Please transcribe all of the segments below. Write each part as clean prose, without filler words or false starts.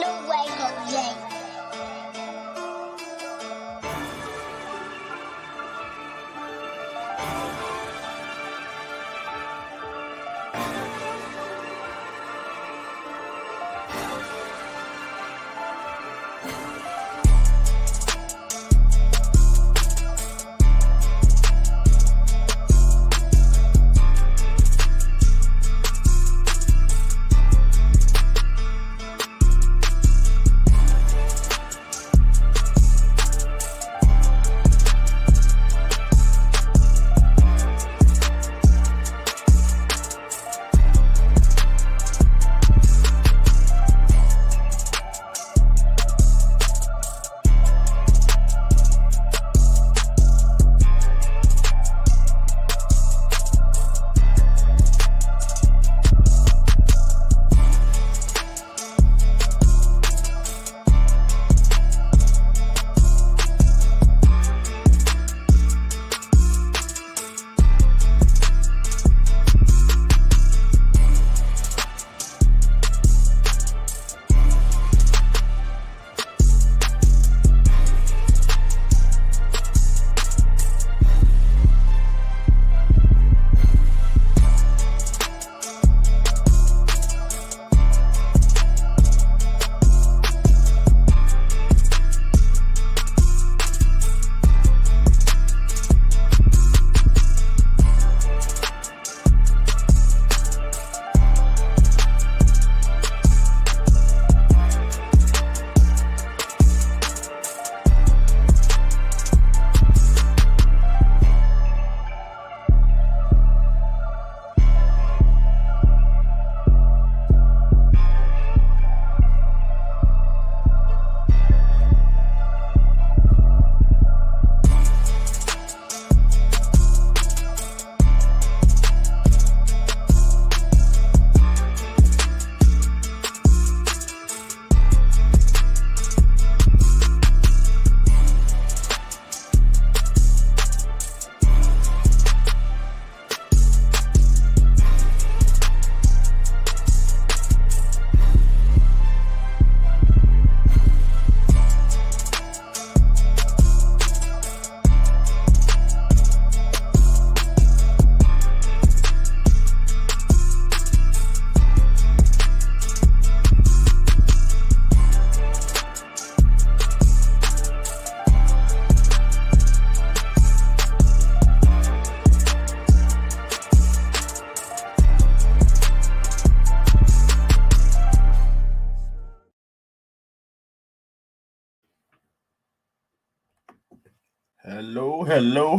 to wake up late.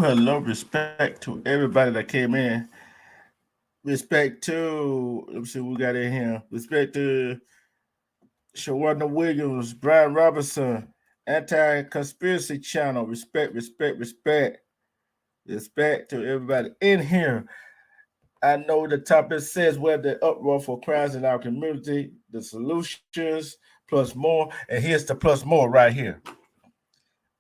Hello. Respect to everybody that came in. Respect to, let me see what we got in here. Respect to Shawana Williams, Brian Robinson, Anti-Conspiracy Channel. Respect. Respect to everybody in here. I know the topic says where the uproar for crimes in our community, the solutions, plus more. And here's the plus more right here.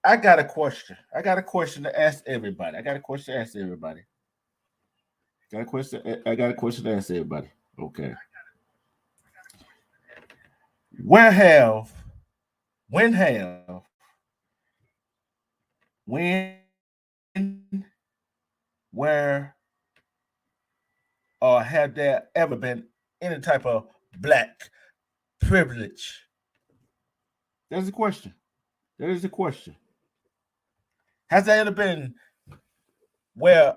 I got a question. I got a question to ask everybody. I got a question to ask everybody. I got a question to ask everybody. Okay. Where have, when have, when, where, or have there ever been any type of black privilege? There's a question. There is a question. Has there ever been where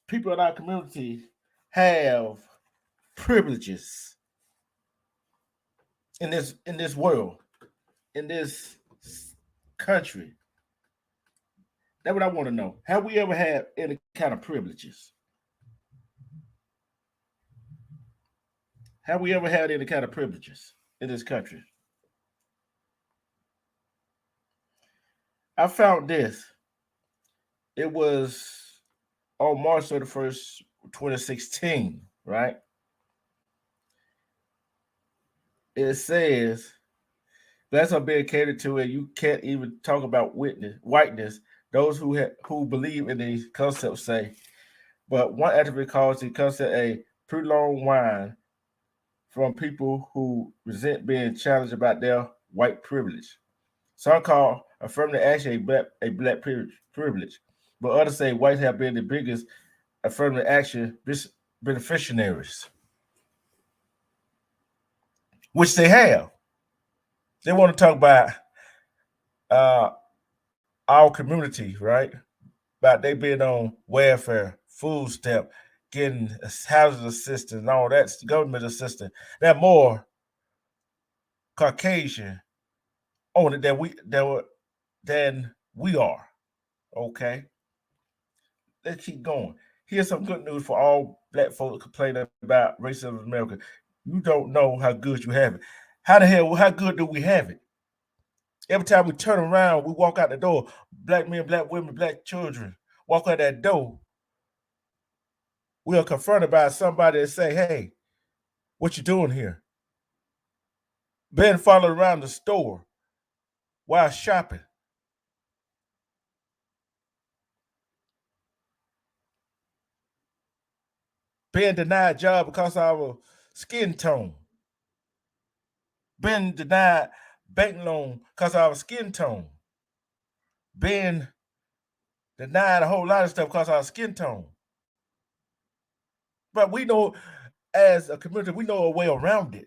people in our community have privileges in this world, in this country? That's what I want to know. Have we ever had any kind of privileges? Have we ever had any kind of privileges in this country? I found this. It was on March 31st, 2016, right? It says that's are being catered to, and you can't even talk about whiteness. Those who believe in these concepts say, but one activist calls the concept a prolonged wine from people who resent being challenged about their white privilege. Some call affirmative action a black privilege, but others say whites have been the biggest affirmative action beneficiaries, which they have. They want to talk about uh, our community, right? About they being on welfare, food stamp, getting housing assistance, and all that government assistance. They're more Caucasian on it than we are. Okay, let's keep going. Here's some good news for all black folks complaining about racism in America. You don't know how good you have it. How good do we have it? Every time we turn around, we walk out the door, black men, black women, black children, walk out that door, we are confronted by somebody that say, hey, what you doing here? Being followed around the store while shopping. Being denied a job because of our skin tone. Being denied bank loan because of our skin tone. Being denied a whole lot of stuff because of our skin tone. But we know, as a community, we know a way around it.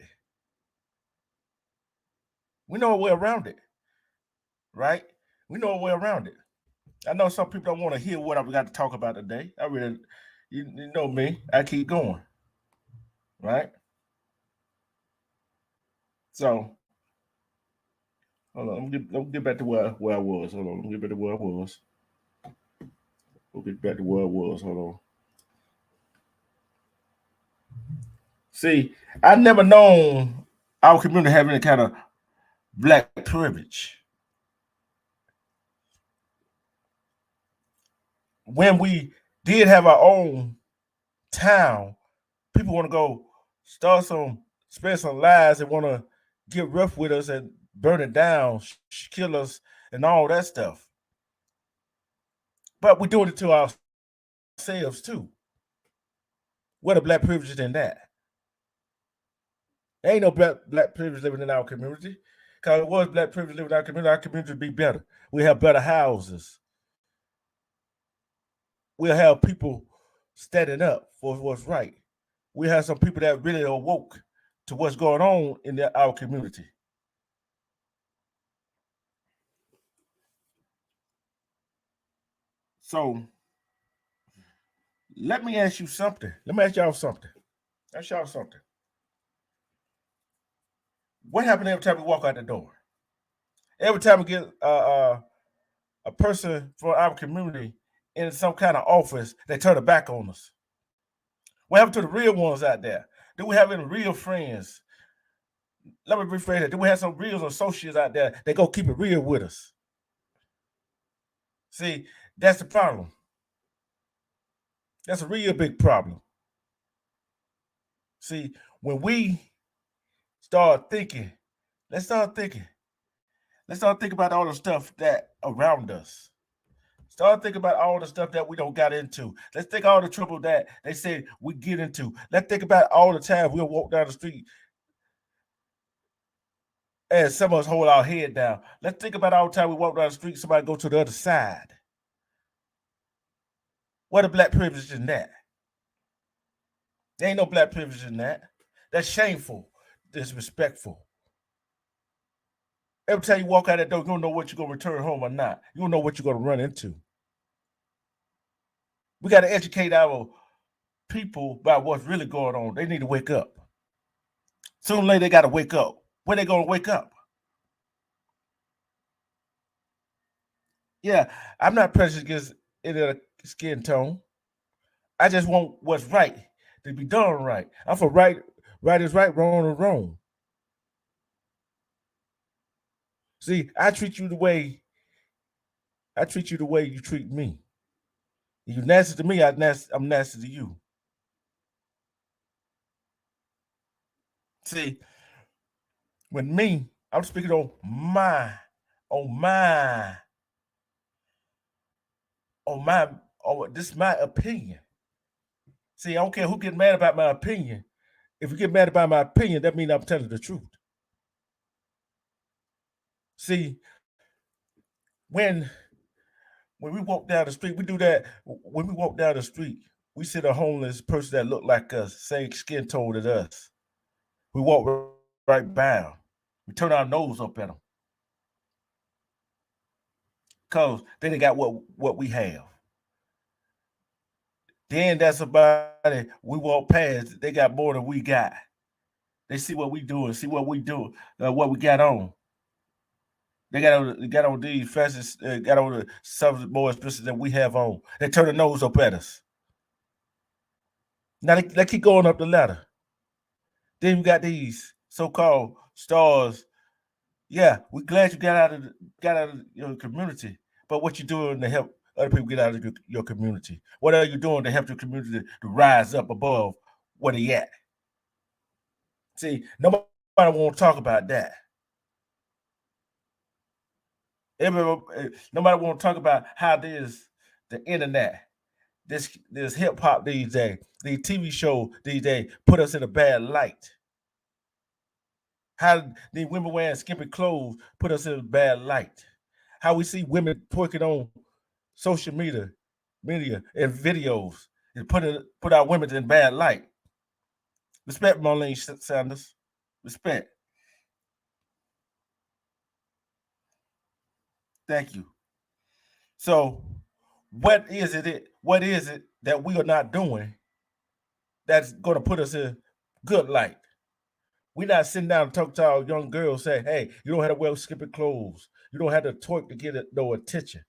We know a way around it, right? We know a way around it. I know some people don't want to hear what I've got to talk about today. You know me, I keep going, right? So, hold on, let me get back to where I was. Hold on, let me get back to where I was. We'll get back to where I was. Hold on. See, I never known our community having any kind of black privilege. When we did have our own town, people want to go spend some lives and want to get rough with us and burn it down, kill us, and all that stuff. But we're doing it to ourselves too. What a black privilege in that? There ain't no black privilege living in our community. Because it was black privilege living in our community would be better. We have better houses. We'll have people standing up for what's right. We have some people that really are woke to what's going on in our community. So let me ask you something. Let me ask y'all something. Ask y'all something. What happened every time we walk out the door? Every time we get a person from our community in some kind of office, they turn their back on us. What happened to the real ones out there? Do we have any real friends? Let me rephrase that. Do we have some real associates out there that go keep it real with us? See, that's the problem. That's a real big problem. See, when we start thinking, let's start thinking. Let's start thinking about all the stuff that around us. Start thinking about all the stuff that we don't got into. Let's think all the trouble that they say we get into. Let's think about all the time we'll walk down the street and some of us hold our head down. Let's think about all the time we walk down the street, somebody go to the other side. What a black privilege in that? There ain't no black privilege in that. That's shameful, disrespectful. Every time you walk out that door, you don't know what you're going to return home or not. You don't know what you're going to run into. We got to educate our people about what's really going on. They need to wake up. Sooner or later, they got to wake up. When they going to wake up? Yeah, I'm not prejudiced against any other skin tone. I just want what's right to be done right. I'm for right is right, wrong is wrong. See, I treat you the way you treat me. If you're nasty to me, I'm nasty to you. See, with me, I'm speaking on my, this is my opinion. See, I don't care who get mad about my opinion. If you get mad about my opinion, that means I'm telling the truth. See, when when we walk down the street, we do that. When we walk down the street, we see a homeless person that look like us, same skin tone as us. We walk right by them. We turn our nose up at them because they got what we have. Then that's about it. We walk past, they got more than we got. They see what we do and see what we do, what we got on. They got on these fashions, got on the something more expensive than we have on. They turn their nose up at us. Now they keep going up the ladder. Then we got these so-called stars. Yeah, we're glad you got out of your community. But what you doing to help other people get out of your community? What are you doing to help your community to rise up above where they at? See, nobody want to talk about that. Everybody, nobody want to talk about how this the internet, this hip hop these days, these TV show these days put us in a bad light. How the women wearing skimpy clothes put us in a bad light. How we see women twerking on social media and videos and put our women in bad light. Respect, Marlene Sanders. Respect. Thank you. So, What is it that we are not doing that's going to put us in good light? We're not sitting down and talk to our young girls, say, hey, you don't have to wear skimpy clothes. You don't have to twerk to get no attention.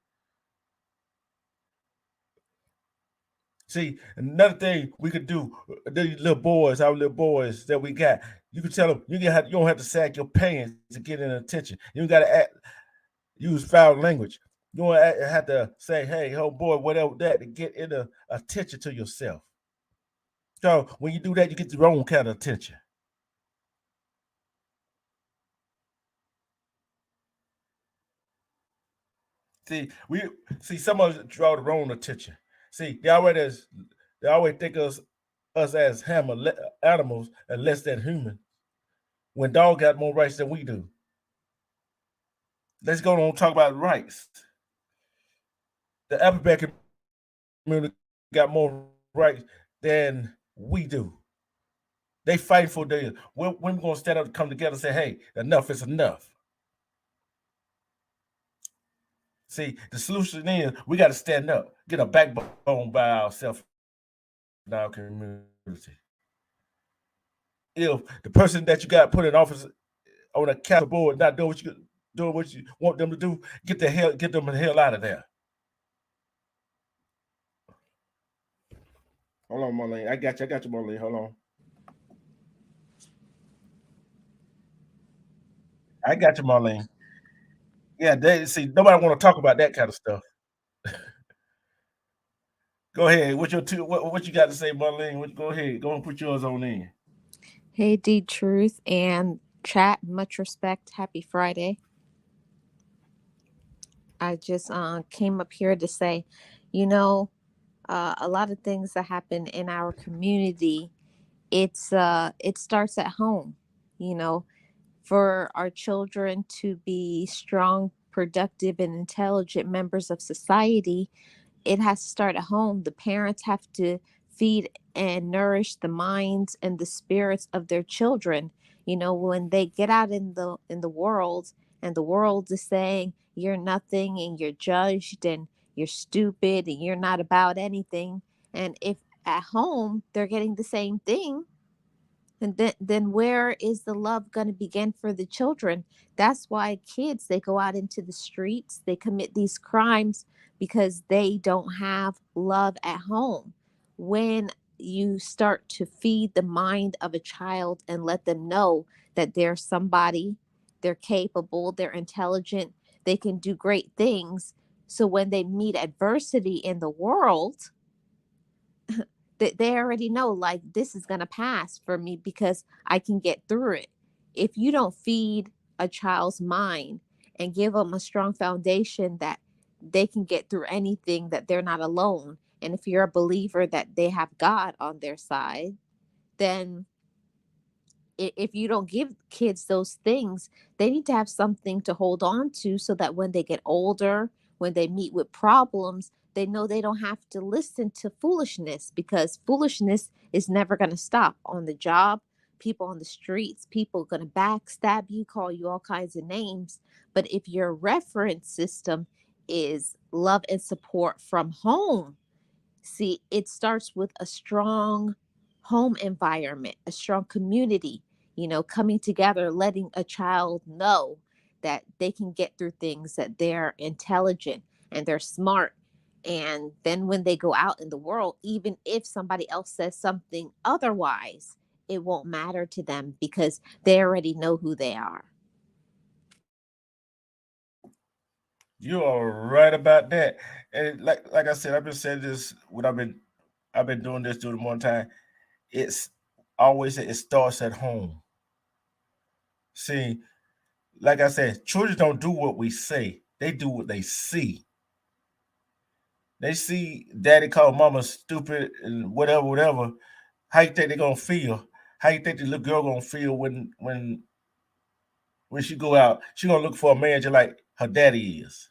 See, another thing we could do, these our little boys that we got, you can tell them you don't have to sag your pants to get in attention. You got to use foul language. You don't have to say, hey, oh boy, whatever that to get in attention to yourself. So when you do that, you get your own kind of attention. See some of us draw their own attention. See, they always think of us as animals and less than human. When dog got more rights than we do. Let's go on and talk about rights. The Appleback community got more rights than we do. They fight for their. When we're gonna stand up and come together and say, "Hey, enough is enough." See, the solution is we got to stand up, get a backbone by ourselves in our community. If the person that you got put in office on a council board not doing what you want them to do, get them the hell out of there. Hold on, Marlene. I got you, Marlene. Hold on. I got you, Marlene. Yeah, they see nobody want to talk about that kind of stuff. Go ahead. What you got to say, Marlene? Go ahead. Go and put yours on in. Hey, D Truth and chat. Much respect. Happy Friday. I just came up here to say, you know, a lot of things that happen in our community. It starts at home. You know, for our children to be strong, productive, and intelligent members of society, it has to start at home. The parents have to feed and nourish the minds and the spirits of their children. You know, when they get out in the world and the world is saying you're nothing and you're judged and you're stupid and you're not about anything. And if at home they're getting the same thing, and then where is the love going to begin for the children? That's why kids, they go out into the streets, they commit these crimes because they don't have love at home. When you start to feed the mind of a child and let them know that they're somebody, they're capable, they're intelligent, they can do great things, so when they meet adversity in the world, they already know, like, this is going to pass for me because I can get through it. If you don't feed a child's mind and give them a strong foundation that they can get through anything, that they're not alone, and if you're a believer that they have God on their side, then If you don't give kids those things, they need to have something to hold on to so that when they get older, when they meet with problems, they know they don't have to listen to foolishness, because foolishness is never going to stop on the job. People on the streets, people going to backstab you, call you all kinds of names. But if your reference system is love and support from home, see, it starts with a strong home environment, a strong community, coming together, letting a child know that they can get through things, that they're intelligent and they're smart. And then when they go out in the world, even if somebody else says something otherwise, it won't matter to them because they already know who they are. You are right about that. And like I said, I've been saying this when I've been doing this during one time. It's always it starts at home. See, like I said, children don't do what we say; they do what they see. They see daddy call mama stupid and whatever, whatever. How you think they gonna feel? How you think the little girl gonna feel when she go out? She gonna look for a man just like her daddy is.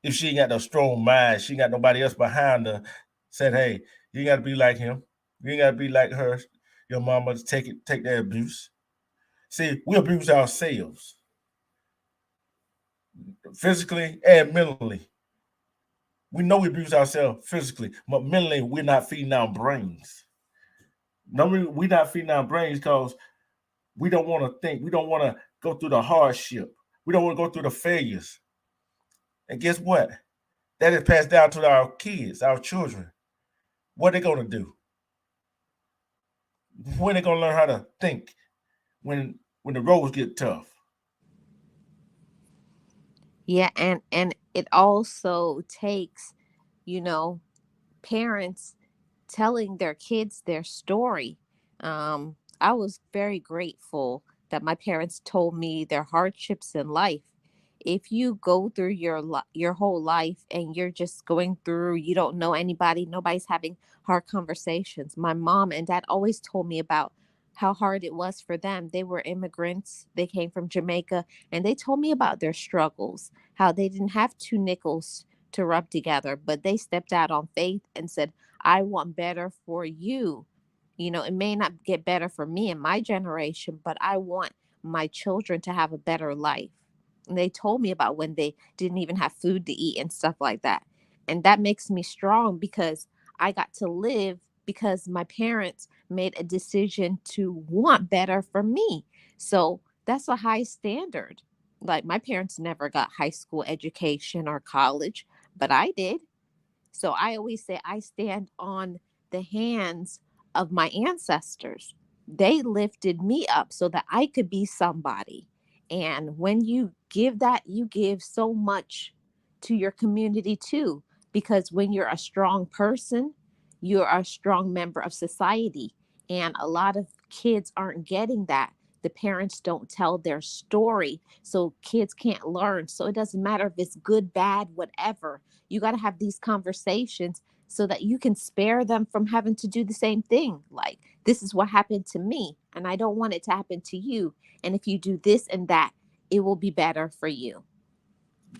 If she ain't got no strong mind, she ain't got nobody else behind her. Said, hey, you ain't gotta be like him. You ain't gotta be like her. Your mama to take that abuse. See, we abuse ourselves physically and mentally. We know we abuse ourselves physically, but mentally we're not feeding our brains. No, we're not feeding our brains because we don't want to think. We don't want to go through the hardship. We don't want to go through the failures. And guess what? That is passed down to our kids, our children. What are they gonna do? When they gonna learn how to think when the roads get tough? Yeah, and it also takes, you know, parents telling their kids their story. I was very grateful that my parents told me their hardships in life. If you go through your whole life and you're just going through, you don't know anybody, nobody's having hard conversations. My mom and dad always told me about how hard it was for them. They were immigrants. They came from Jamaica, and they told me about their struggles, how they didn't have two nickels to rub together, but they stepped out on faith and said, I want better for you. It may not get better for me and my generation, but I want my children to have a better life. And they told me about when they didn't even have food to eat and stuff like that. And that makes me strong because I got to live because my parents made a decision to want better for me. So that's a high standard. Like, my parents never got high school education or college, but I did. So I always say I stand on the hands of my ancestors. They lifted me up so that I could be somebody. And when you give that, you give so much to your community too. Because when you're a strong person, you're a strong member of society. And a lot of kids aren't getting that. The parents don't tell their story. So kids can't learn. So it doesn't matter if it's good, bad, whatever. You got to have these conversations so that you can spare them from having to do the same thing. Like, this is what happened to me, and I don't want it to happen to you. And if you do this and that, it will be better for you.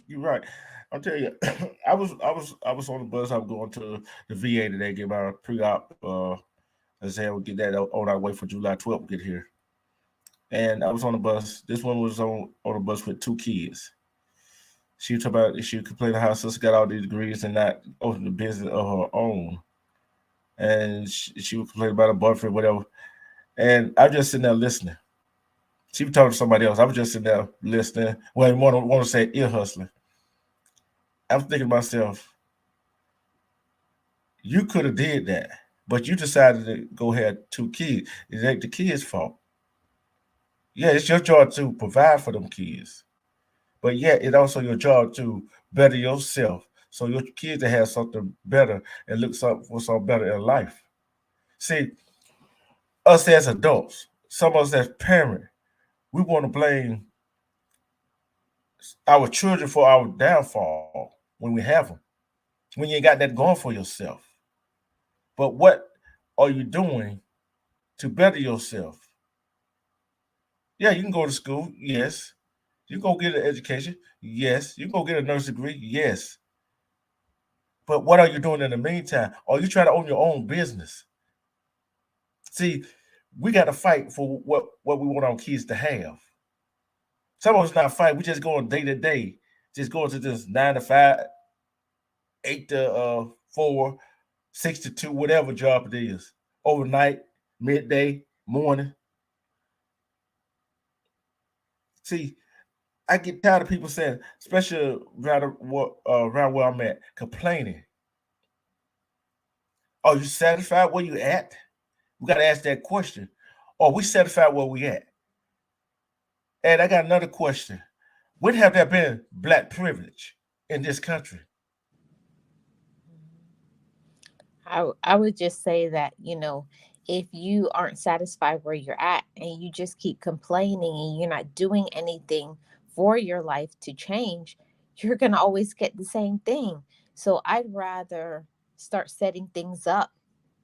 You're right. I'll tell you, I was on the bus. I was going to the VA today, get my pre-op. I said we'll get that on our way for July 12th. Get here, and I was on the bus. This one was on the bus with two kids. She was talking about she complained how her sister got all these degrees and not open the business of her own, and she would complain about her boyfriend, whatever. And I was just sitting there listening. She was talking to somebody else. I was just sitting there listening. Well, want to say ear hustling. I was thinking to myself, you could have did that, but you decided to go have two kids. It ain't the kids' fault. Yeah, it's your job to provide for them kids, but yeah, it's also your job to better yourself so your kids to have something better and look for something better in life. See, us as adults, some of us as parents, we want to blame our children for our downfall when we have them, when you ain't got that going for yourself. But what are you doing to better yourself? Yeah, you can go to school. Yes. You go get an education. Yes. You go get a nurse degree. Yes. But what are you doing in the meantime? Are you trying to own your own business? See, we got to fight for what we want our kids to have. Some of us not fight. We just going day to day, just going to this 9 to 5, 8 to 4, 6 to 2, whatever job it is. Overnight, midday, morning. See, I get tired of people saying, especially around where I'm at, complaining. Are you satisfied where you at? We got to ask that question. Are we satisfied where we at? And I got another question. When have there been black privilege in this country? I would just say that, if you aren't satisfied where you're at and you just keep complaining and you're not doing anything for your life to change, you're going to always get the same thing. So I'd rather start setting things up,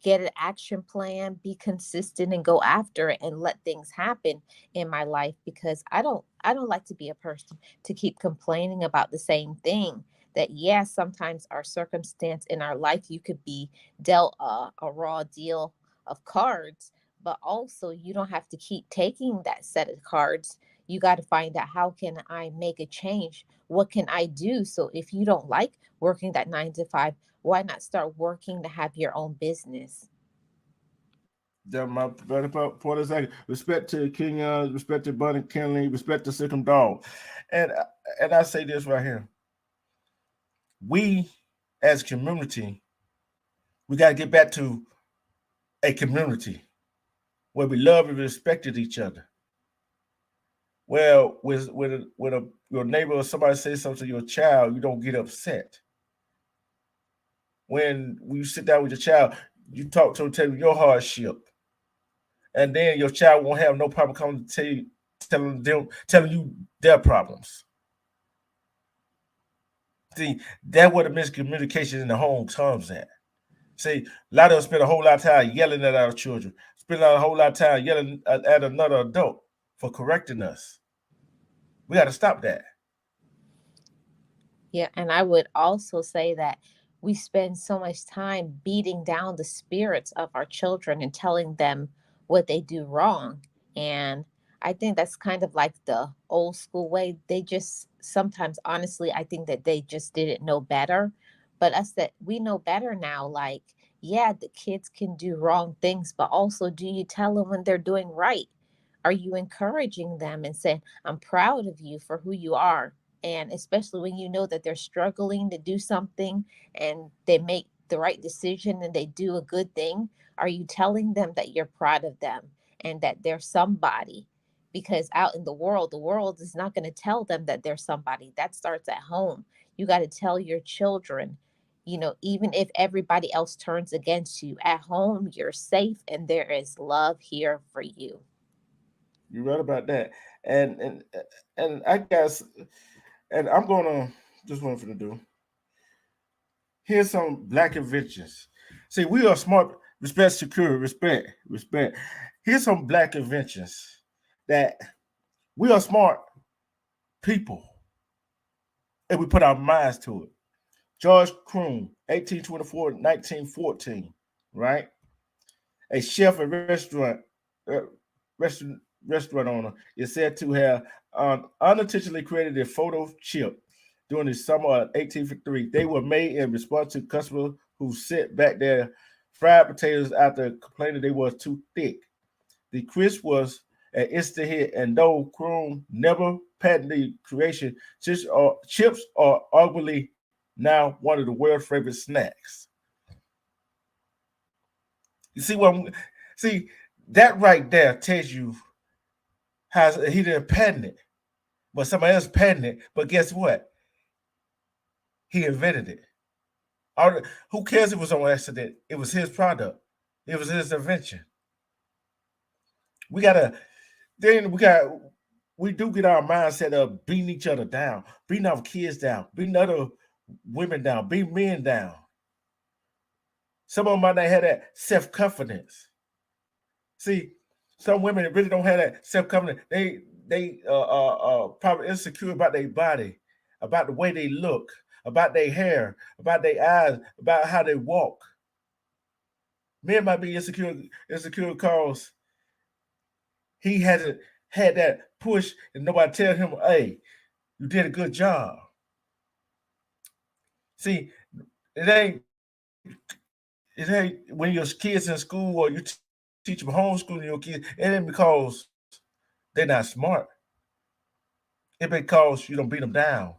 get an action plan, be consistent and go after it and let things happen in my life, because I don't like to be a person to keep complaining about the same thing. That yes, sometimes our circumstance in our life, you could be dealt a raw deal of cards, but also you don't have to keep taking that set of cards. You got to find out, how can I make a change? What can I do? So if you don't like working that 9 to 5, why not start working to have your own business? That my better part is like respect to King, respect to Bunny Kenley, respect to Sick'em Dog, and I say this right here: we as community, we got to get back to a community where we love and respected each other. Well, with your neighbor or somebody says something to your child, you don't get upset. When you sit down with your child, you talk to them, tell them your hardship, and then your child won't have no problem coming to telling you their problems. See, that's where the miscommunication in the home comes at. See, a lot of us spend a whole lot of time yelling at our children, spend a whole lot of time yelling at another adult for correcting us. We got to stop that. Yeah, and I would also say that we spend so much time beating down the spirits of our children and telling them what they do wrong. And I think that's kind of like the old school way. They just sometimes, honestly, I think that they just didn't know better. But us, that we know better now, like, yeah, the kids can do wrong things, but also, do you tell them when they're doing right? Are you encouraging them and saying, I'm proud of you for who you are? And especially when you know that they're struggling to do something and they make the right decision and they do a good thing, are you telling them that you're proud of them and that they're somebody? Because out in the world is not going to tell them that they're somebody. That starts at home. You got to tell your children, even if everybody else turns against you, at home you're safe and there is love here for you. You're right about that. And I guess, and I'm gonna just one for to do. Here's some black inventions. See, we are smart. Respect, secure, respect. Here's some black inventions that we are smart people and we put our minds to it. George Kroon, 1824 1914, right? A chef and uh, restaurant, restaurant owner is said to have unintentionally created a photo chip during the summer of 1853. They were made in response to customers who sent back their fried potatoes after complaining they were too thick. The crisp was an instant hit, and though Kroon never patented the creation, chips are arguably now one of the world's favorite snacks. You see what I'm see that right there tells you how he didn't patent it, but somebody else patented it. But guess what? He invented it. Who cares if it was on accident? It was his product. It was his invention. We gotta then we do get our mindset of beating each other down, beating our kids down, beating other women down, beating men down. Some of them might not have that self confidence. See, Some women really don't have that self confidence. They probably insecure about their body, about the way they look, about their hair, about their eyes, about how they walk. Men might be insecure because he hasn't had that push and nobody tell him, hey, you did a good job. See, it ain't when your kids in school or you teach them homeschooling your kids, it ain't because they're not smart. It because you don't beat them down.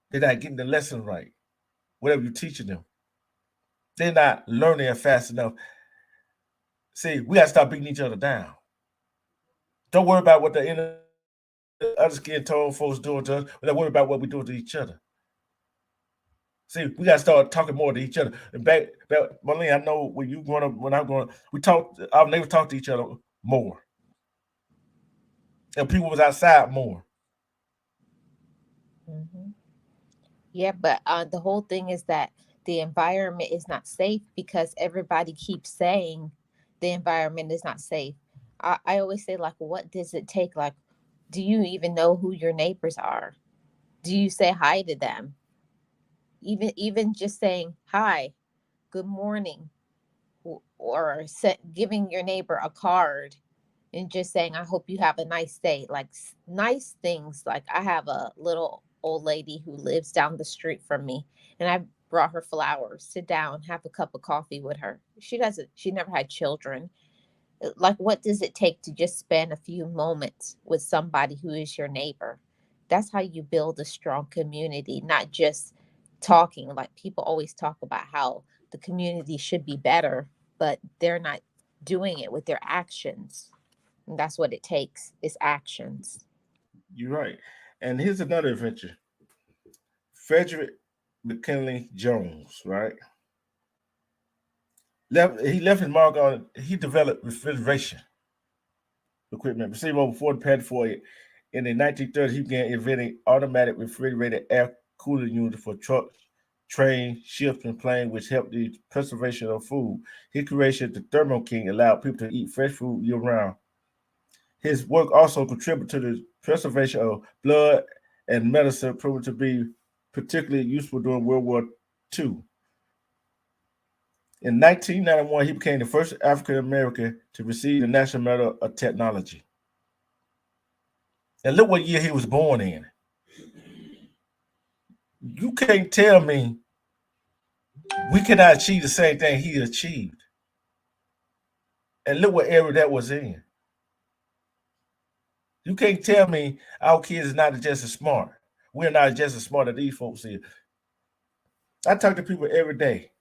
They're not getting the lesson right. Whatever you're teaching them, they're not learning it fast enough. See, we gotta stop beating each other down. Don't worry about what the other skin tone folks doing to us. We gotta worry about what we doing to each other. See, we gotta start talking more to each other. And back, Marlene, I know when you growing up, when I'm growing up, we talked. Our neighbors talked to each other more, and people was outside more. Hmm. Yeah, but the whole thing is that the environment is not safe because everybody keeps saying the environment is not safe. I always say, like, what does it take? Like, do you even know who your neighbors are? Do you say hi to them? Even just saying hi, good morning, or giving your neighbor a card and just saying, I hope you have a nice day. Like nice things. Like I have a little old lady who lives down the street from me, and I brought her flowers. Sit down, have a cup of coffee with her. She never had children. Like, what does it take to just spend a few moments with somebody who is your neighbor? That's how you build a strong community, not just talking. Like, people always talk about how the community should be better, but they're not doing it with their actions. And that's what it takes, is actions. You're right. And here's another adventure. Frederick McKinley Jones, right? He left his mark on. He developed refrigeration equipment, received over 40 patents for it. In the 1930s, he began inventing automatic refrigerated air cooling units for trucks, trains, ships, and planes, which helped the preservation of food. His creation, the Thermo King, allowed people to eat fresh food year round. His work also contributed to the preservation of blood and medicine, proven to be particularly useful during World War II. In 1991, he became the first African American to receive the National Medal of Technology. And look what year he was born in. You can't tell me we cannot achieve the same thing he achieved. And look what era that was in. You can't tell me our kids is not just as smart. We're not just as smart as these folks is. I talk to people every day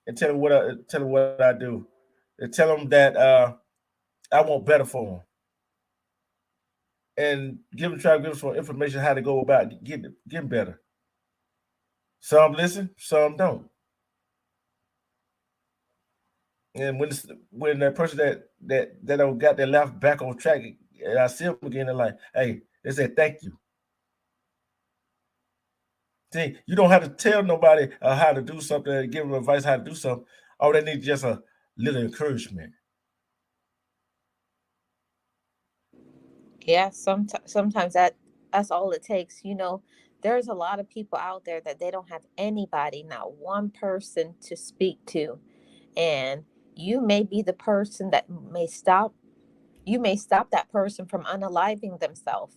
and tell them what I do, and tell them that I want better for them, and try to give them some information how to go about getting better. Some listen, some don't. And when that person that don't got their life back on track, and I see them again, they're like, hey, they say thank you. See, you don't have to tell nobody how to do something, give them advice how to do something. All they need is just a little encouragement. Yeah, sometimes that's all it takes. There's a lot of people out there that they don't have anybody, not one person to speak to. And you may be the person that may stop that person from unaliving themselves.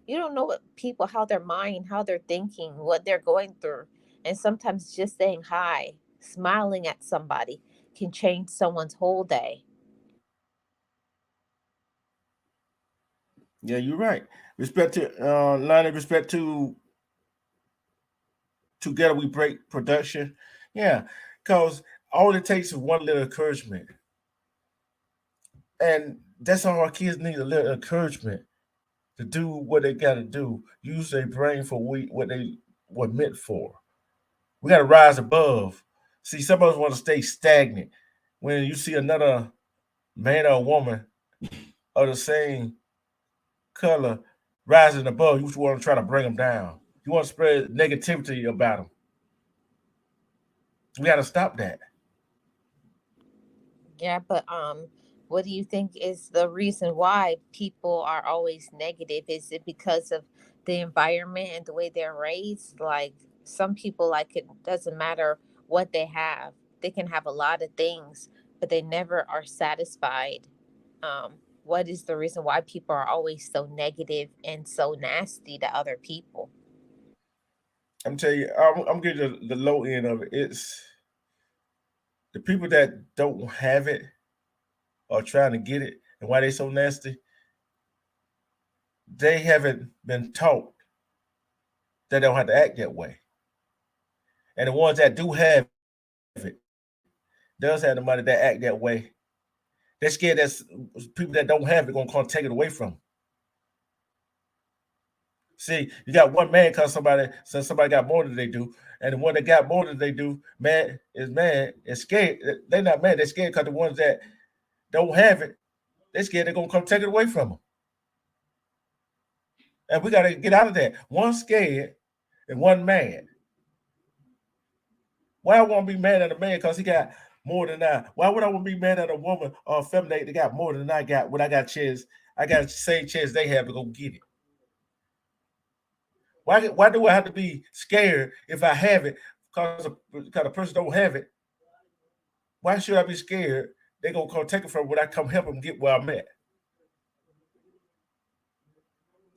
You don't know what people, how their mind, how they're thinking, what they're going through. And sometimes just saying hi, smiling at somebody can change someone's whole day. Yeah, you're right. Respect to Lonnie, respect to together we break production. Yeah, because all it takes is one little encouragement, and that's all our kids need, a little encouragement to do what they got to do. Use their brain for what they were meant for. We got to rise above. See, some of us want to stay stagnant. When you see another man or woman of the same color rising above, you want to try to bring them down. You want to spread negativity about them. We got to stop that. Yeah, but What do you think is the reason why people are always negative? Is it because of the environment and the way they're raised? Like some people, like it doesn't matter what they have, they can have a lot of things, but they never are satisfied. What is the reason why people are always so negative and so nasty to other people? I'm telling you, I'm getting the low end of it. It's the people that don't have it or trying to get it, and why they so nasty. They haven't been taught that they don't have to act that way. And the ones that do have it, does have the money that act that way. They're scared that people that don't have it gonna come take it away from them. See, you got one man cause somebody says somebody got more than they do, and the one that got more than they do, mad, is scared. They're not mad, they're scared because the ones that don't have it, they're scared they're gonna come take it away from them. And we gotta get out of that. One scared and one mad. Why I want to be mad at a man because he got more than I? Why would I want to be mad at a woman or a feminine that got more than I got when I got chance? I got the same chance they have to go get it. Why do I have to be scared if I have it because the person don't have it? Why should I be scared they gonna come take it from when I come help them get where I'm at?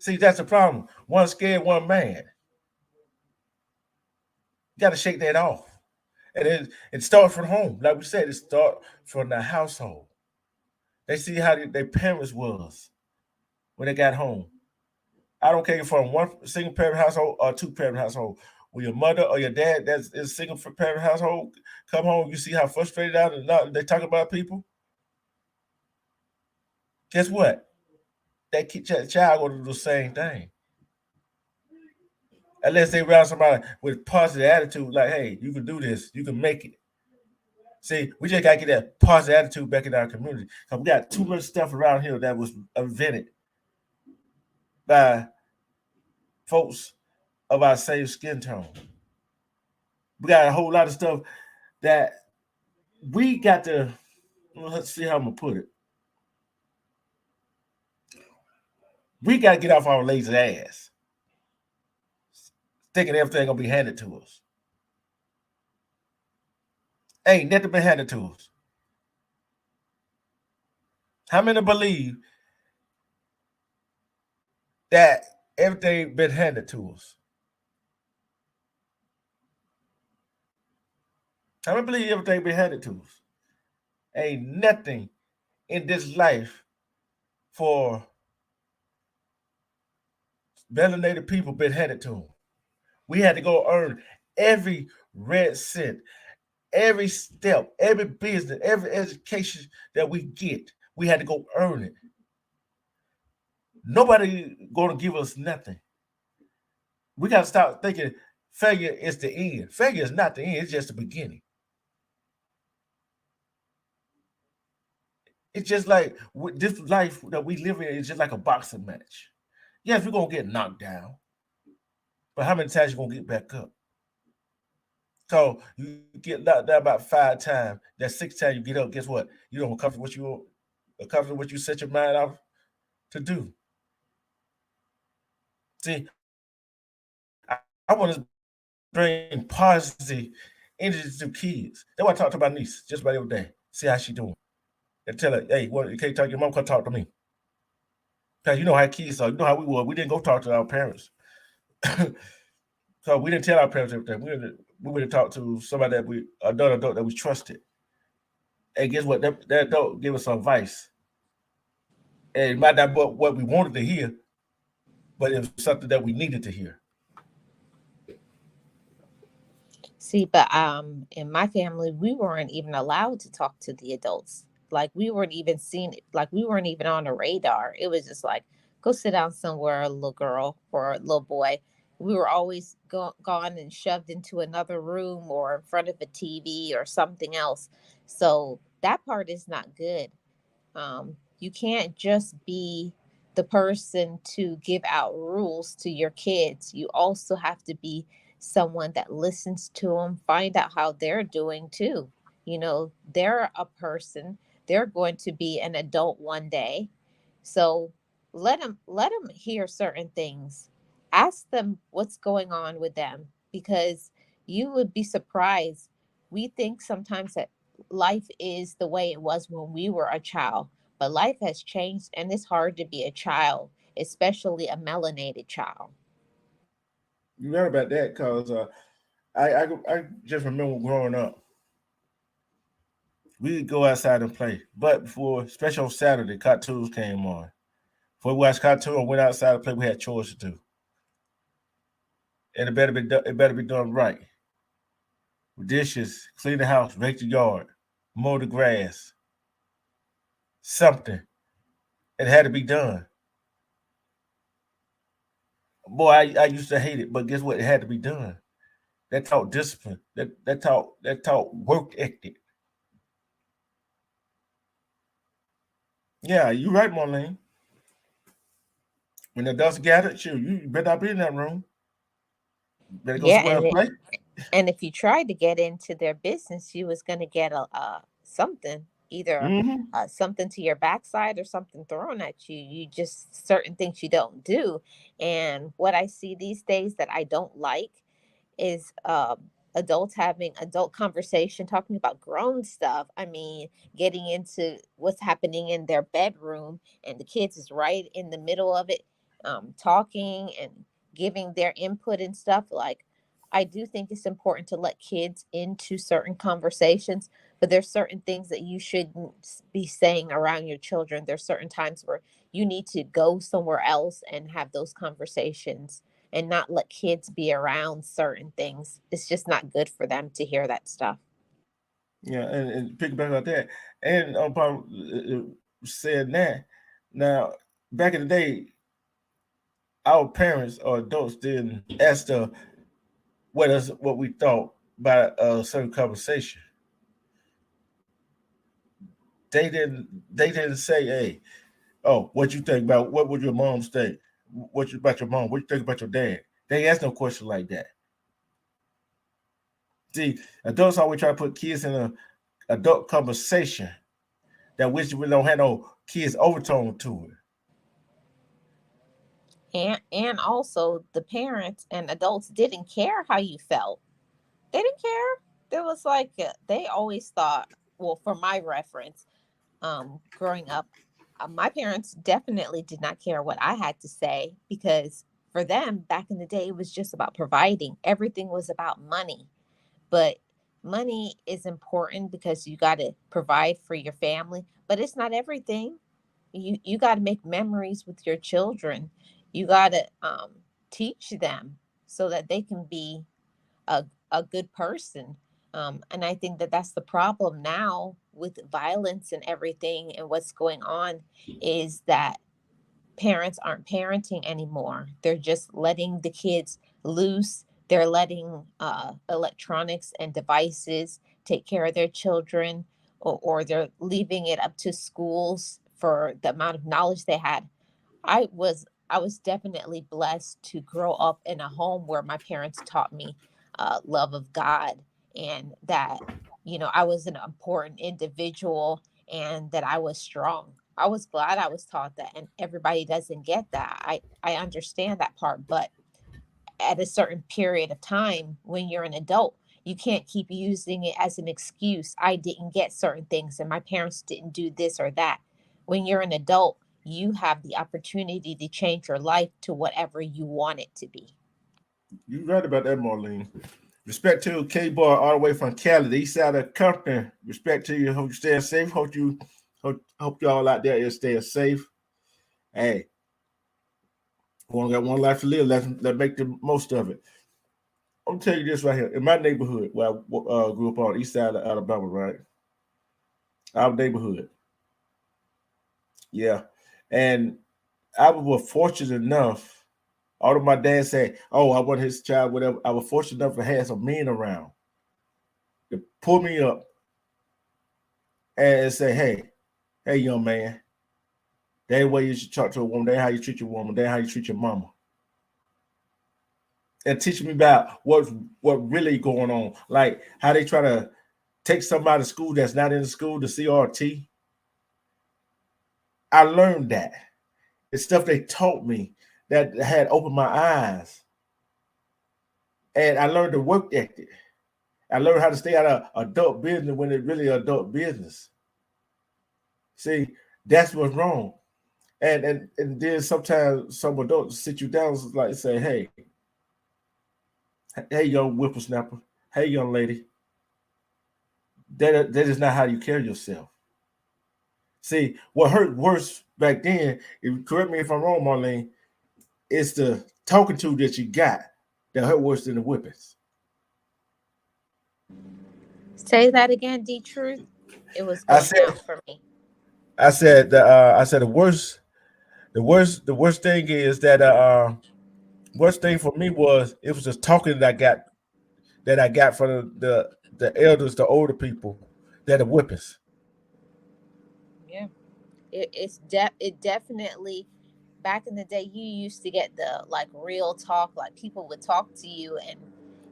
See, that's the problem. One scared, one mad. You got to shake that off. And it starts from home. Like we said, it starts from the household. They see how their parents was when they got home. I don't care if you're from one single parent household or two parent household. When your mother or your dad that's in a single parent household come home, you see how frustrated out and not, they talk about people. Guess what? That child going to do the same thing. Unless they around somebody with positive attitude, like, hey, you can do this, you can make it. See, we just gotta get that positive attitude back in our community. Cause we got too much stuff around here that was invented by folks of our same skin tone. We got a whole lot of stuff that we got to, well, let's see how I'm gonna put it. We got to get off our lazy ass, thinking everything gonna be handed to us. Ain't nothing been handed to us. How many believe that everything been handed to us? How many believe everything been handed to us? Ain't nothing in this life for melanated people been handed to them. We had to go earn every red cent, every step, every business, every education that we get. We had to go earn it. Nobody going to give us nothing. We got to stop thinking failure is the end. Failure is not the end. It's just the beginning. It's just like this life that we live in is just like a boxing match. Yes, we're gonna get knocked down, but how many times you gonna get back up? So you get knocked down about 5 times. That 6th time you get up, guess what? You don't accomplish what you set your mind out to do. See, I want to bring positive energy to kids. That's why I talk to my niece just about every day. See how she doing. And tell her, hey, what you can't talk to your mom, come talk to me. Because you know how kids are. You know how we were. We didn't go talk to our parents. So we didn't tell our parents everything. We would have talked to somebody that we another adult that we trusted. And guess what? That adult gave us some advice. And it might not be what we wanted to hear, but it was something that we needed to hear. See, but in my family, we weren't even allowed to talk to the adults. Like we weren't even seen. Like we weren't even on the radar. It was just like go sit down somewhere, little girl or little boy. We were always gone and shoved into another room or in front of a TV or something else. So that part is not good. You can't just be the person to give out rules to your kids. You also have to be someone that listens to them, find out how they're doing too. You know, they're a person. They're going to be an adult one day. So let them hear certain things. Ask them what's going on with them, because you would be surprised. We think sometimes that life is the way it was when we were a child, but life has changed, and it's hard to be a child, especially a melanated child. You right about that, cause I just remember growing up, we'd go outside and play. But before, especially on Saturday, cartoons came on. Before we watched cartoon or went outside to play, we had chores to do, and it better be done right. Dishes, clean the house, rake the yard, mow the grass, something. It had to be done. Boy, I used to hate it, but guess what? It had to be done. That taught discipline. That taught work ethic. Yeah, you right, Marlene. When the dust gathered, you better not be in that room. Better go Yeah, somewhere and play. and if you tried to get into their business, you was going to get a something, either Mm-hmm. something to your backside or something thrown at you. You just, certain things you don't do. And what I see these days that I don't like is adults having adult conversation, talking about grown stuff. I mean, getting into what's happening in their bedroom, and the kids is right in the middle of it, talking and giving their input and stuff. Like, I do think it's important to let kids into certain conversations, but there's certain things that you shouldn't be saying around your children. There's certain times where you need to go somewhere else and have those conversations, and not let kids be around certain things. It's just not good for them to hear that stuff. Yeah, and pick back on that. And about saying that, now back in the day, our parents or adults didn't ask what we thought about a certain conversation. They didn't say, "Hey, oh, what you think about what would your mom think? What you about your mom? What you think about your dad?" They ask no question like that. See, adults always try to put kids in a adult conversation that which we don't have no kids overtone to it. And also, the parents and adults didn't care how you felt. They didn't care. There was like they always thought, well, for my reference, growing up, my parents definitely did not care what I had to say, because for them back in the day it was just about providing. Everything was about money. But money is important because you got to provide for your family, but it's not everything. You got to make memories with your children. You got to teach them so that they can be a good person. And I think that that's the problem now with violence and everything, and what's going on is that parents aren't parenting anymore. They're just letting the kids loose. They're letting electronics and devices take care of their children, or they're leaving it up to schools for the amount of knowledge they had. I was definitely blessed to grow up in a home where my parents taught me love of God, and that I was an important individual, and that I was strong. I was glad I was taught that, and everybody doesn't get that. I understand that part, but at a certain period of time when you're an adult, you can't keep using it as an excuse. I didn't get certain things and my parents didn't do this or that. When you're an adult, you have the opportunity to change your life to whatever you want it to be. You right about that, Marlene. Respect to K Bar all the way from Cali, the east side of Compton. Respect to you. Hope you staying safe. Hope y'all out there is staying safe. Hey, we only got one life to live. Let's make the most of it. I'm gonna tell you this right here. In my neighborhood, where I grew up on the east side of Alabama, right? Our neighborhood, yeah. And I was fortunate enough. Although my dad said, "Oh, I want his child," whatever. I was fortunate enough to have some men around to pull me up and say, hey, young man, that way you should talk to a woman. That how you treat your woman. That how you treat your mama." And teach me about what really going on, like how they try to take somebody to school that's not in the school, the CRT. I learned that. It's stuff they taught me that had opened my eyes. And I learned the work ethic. I learned how to stay out of adult business when it's really adult business. See, that's what's wrong. And then sometimes some adults sit you down like say, hey young whippersnapper, hey young lady, that is not how you carry yourself. See, what hurt worse back then, if correct me if I'm wrong, Marlene, it's the talking to that you got that hurt worse than the whippings. Say that again, D Truth. It was I going said out for me. I said the worst thing is that worst thing for me was it was just talking that I got from the elders, the older people, that are whippings. Yeah. It definitely, back in the day, you used to get the like real talk, like people would talk to you, and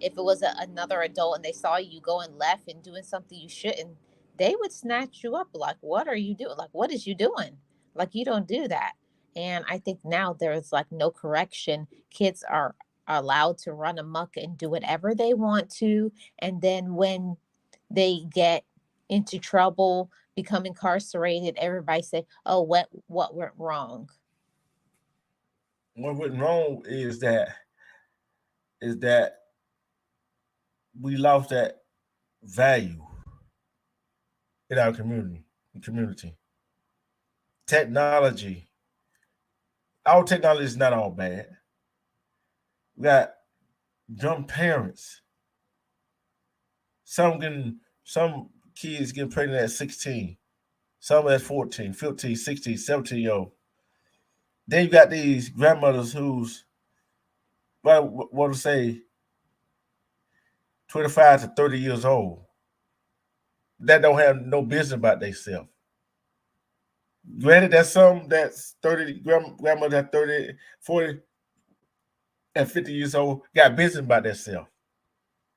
if it was another adult and they saw you going left and doing something you shouldn't, they would snatch you up like, what are you doing? Like, what is you doing? Like, you don't do that. And I think now there's like no correction. Kids are allowed to run amok and do whatever they want to, and then when they get into trouble, become incarcerated, everybody say, "Oh, what went wrong?" What went wrong is that we lost that value in our community. Technology, our technology is not all bad. We got young parents. Some kids getting pregnant at 16, some at 14, 15, 16, 17 year old. Then you got these grandmothers who's well, want to say 25 to 30 years old that don't have no business about themselves. Granted, that's some that's 30 grandmother at 30, 40, and 50 years old got business about themselves.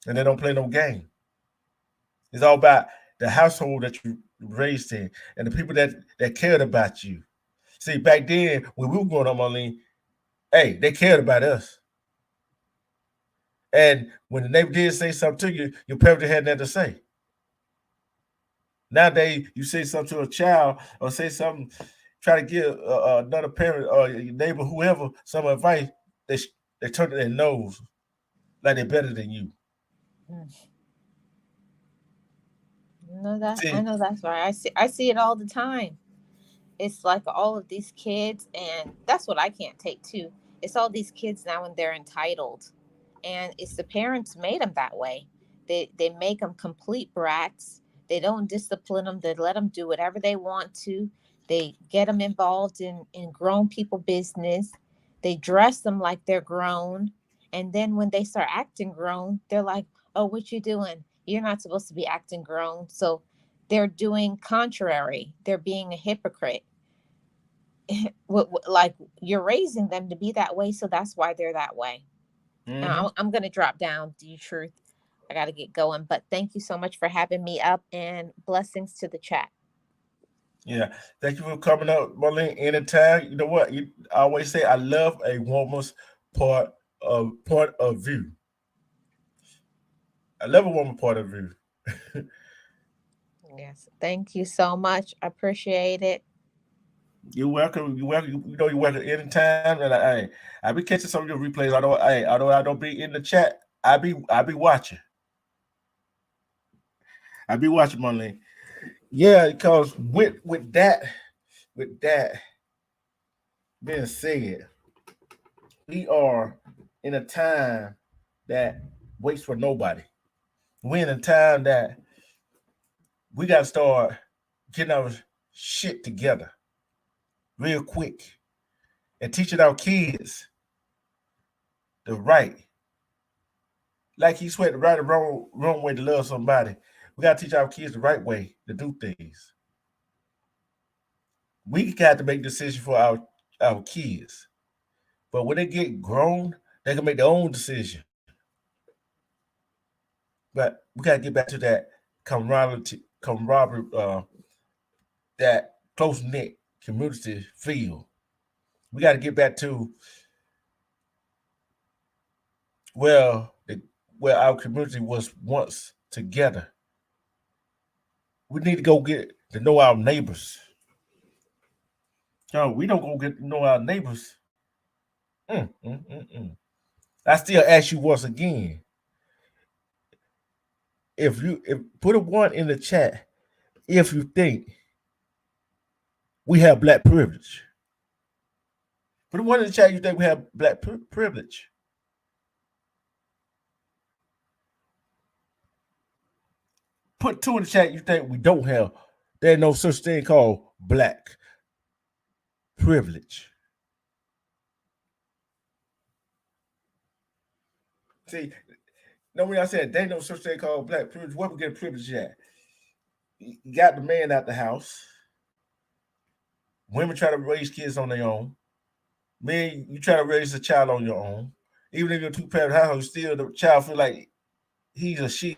And they don't play no game. It's all about the household that you raised in and the people that cared about you. See, back then when we were growing up, Marlene, hey, they cared about us. And when the neighbor did say something to you, your parents had nothing to say. Nowadays, you say something to a child or say something, try to give another parent or your neighbor, whoever, some advice, they they turn their nose like they're better than you. Mm. No, that I See, know that's right. I see it all the time. It's like all of these kids, and that's what I can't take too. It's all these kids now, and they're entitled, and it's the parents made them that way. They make them complete brats. They don't discipline them. They let them do whatever they want to. They get them involved in grown people business. They dress them like they're grown, and then when they start acting grown, they're like, "Oh, what you doing? You're not supposed to be acting grown." So they're doing contrary. They're being a hypocrite. Like, you're raising them to be that way, so that's why they're that way. mm-hmm. I'm gonna drop down, the truth. I gotta get going, but thank you so much for having me up, and blessings to the chat. Yeah. Thank you for coming up, Marlene. Anytime. You know what? I always say I love a woman's part point of view. I love a woman point of view. Yes, thank you so much. I appreciate it. You're welcome. You're welcome. You know you're welcome anytime. And I be catching some of your replays. Although I don't be in the chat, I be watching. I be watching, Marlene. Yeah, because with that being said, we are in a time that waits for nobody. We're in a time that we got to start getting our shit together real quick and teaching our kids the right. Like he sweat the right or wrong way to love somebody. We got to teach our kids the right way to do things. We got to make decisions for our kids. But when they get grown, they can make their own decision. But we got to get back to that camaraderie, that close knit. community feel. We got to get back to where the where our community was once together. We need to go get to know our neighbors. No, we don't go get to know our neighbors. Mm, mm, mm, mm. I still ask you once again, if put a one in the chat if you think we have black privilege. Put a one in the chat you think we have black privilege. Put two in the chat you think we don't have. There's no such thing called black privilege. See, no, when I said there ain't no such thing called black privilege, where we get privilege at? You got the man out the house. Women try to raise kids on their own. Men, you try to raise a child on your own. Even if you're a two-parent household, still the child feel like he's or she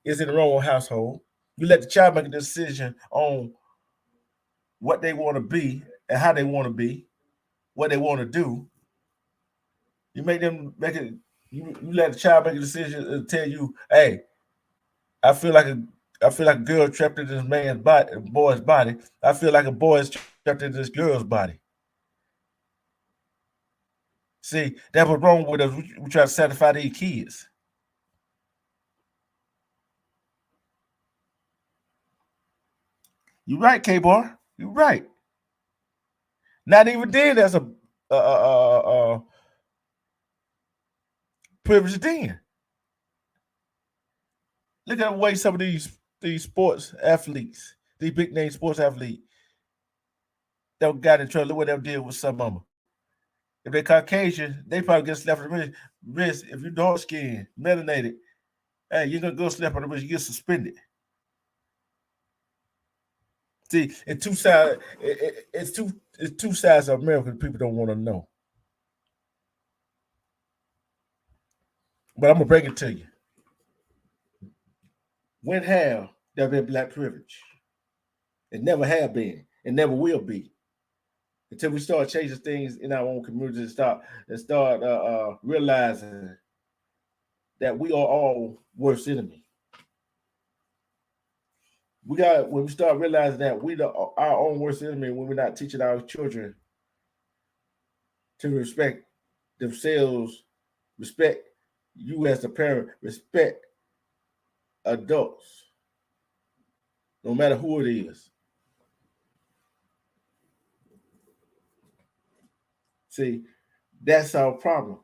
is in the wrong household. You let the child make a decision on what they want to be and how they want to be, what they want to do. You make them make it. You let the child make a decision and tell you, "Hey, I feel like a I feel like a girl trapped in this man's body, boy's body. I feel like a boy is trapped in this girl's body." See, that was wrong with us. We try to satisfy these kids. You're right, K Bar. You're right. Not even then. That's a privilege. Then look at the way some of these sports athletes, these big name sports athletes, that got in trouble. Look what they did with some of them. If they're Caucasian, they probably get slapped on the wrist. If you're dark skinned, melanated, hey, you're gonna go slap on the wrist. You get suspended. See, it's two sides. It's two sides of America that people don't want to know. But I'm gonna break it to you. When have there been black privilege? It never have been. It never will be until we start changing things in our own community and start realizing that we are all worst enemy. We got when we start realizing that our own worst enemy when we're not teaching our children to respect themselves, respect you as a parent, respect adults, no matter who it is. See, that's our problem.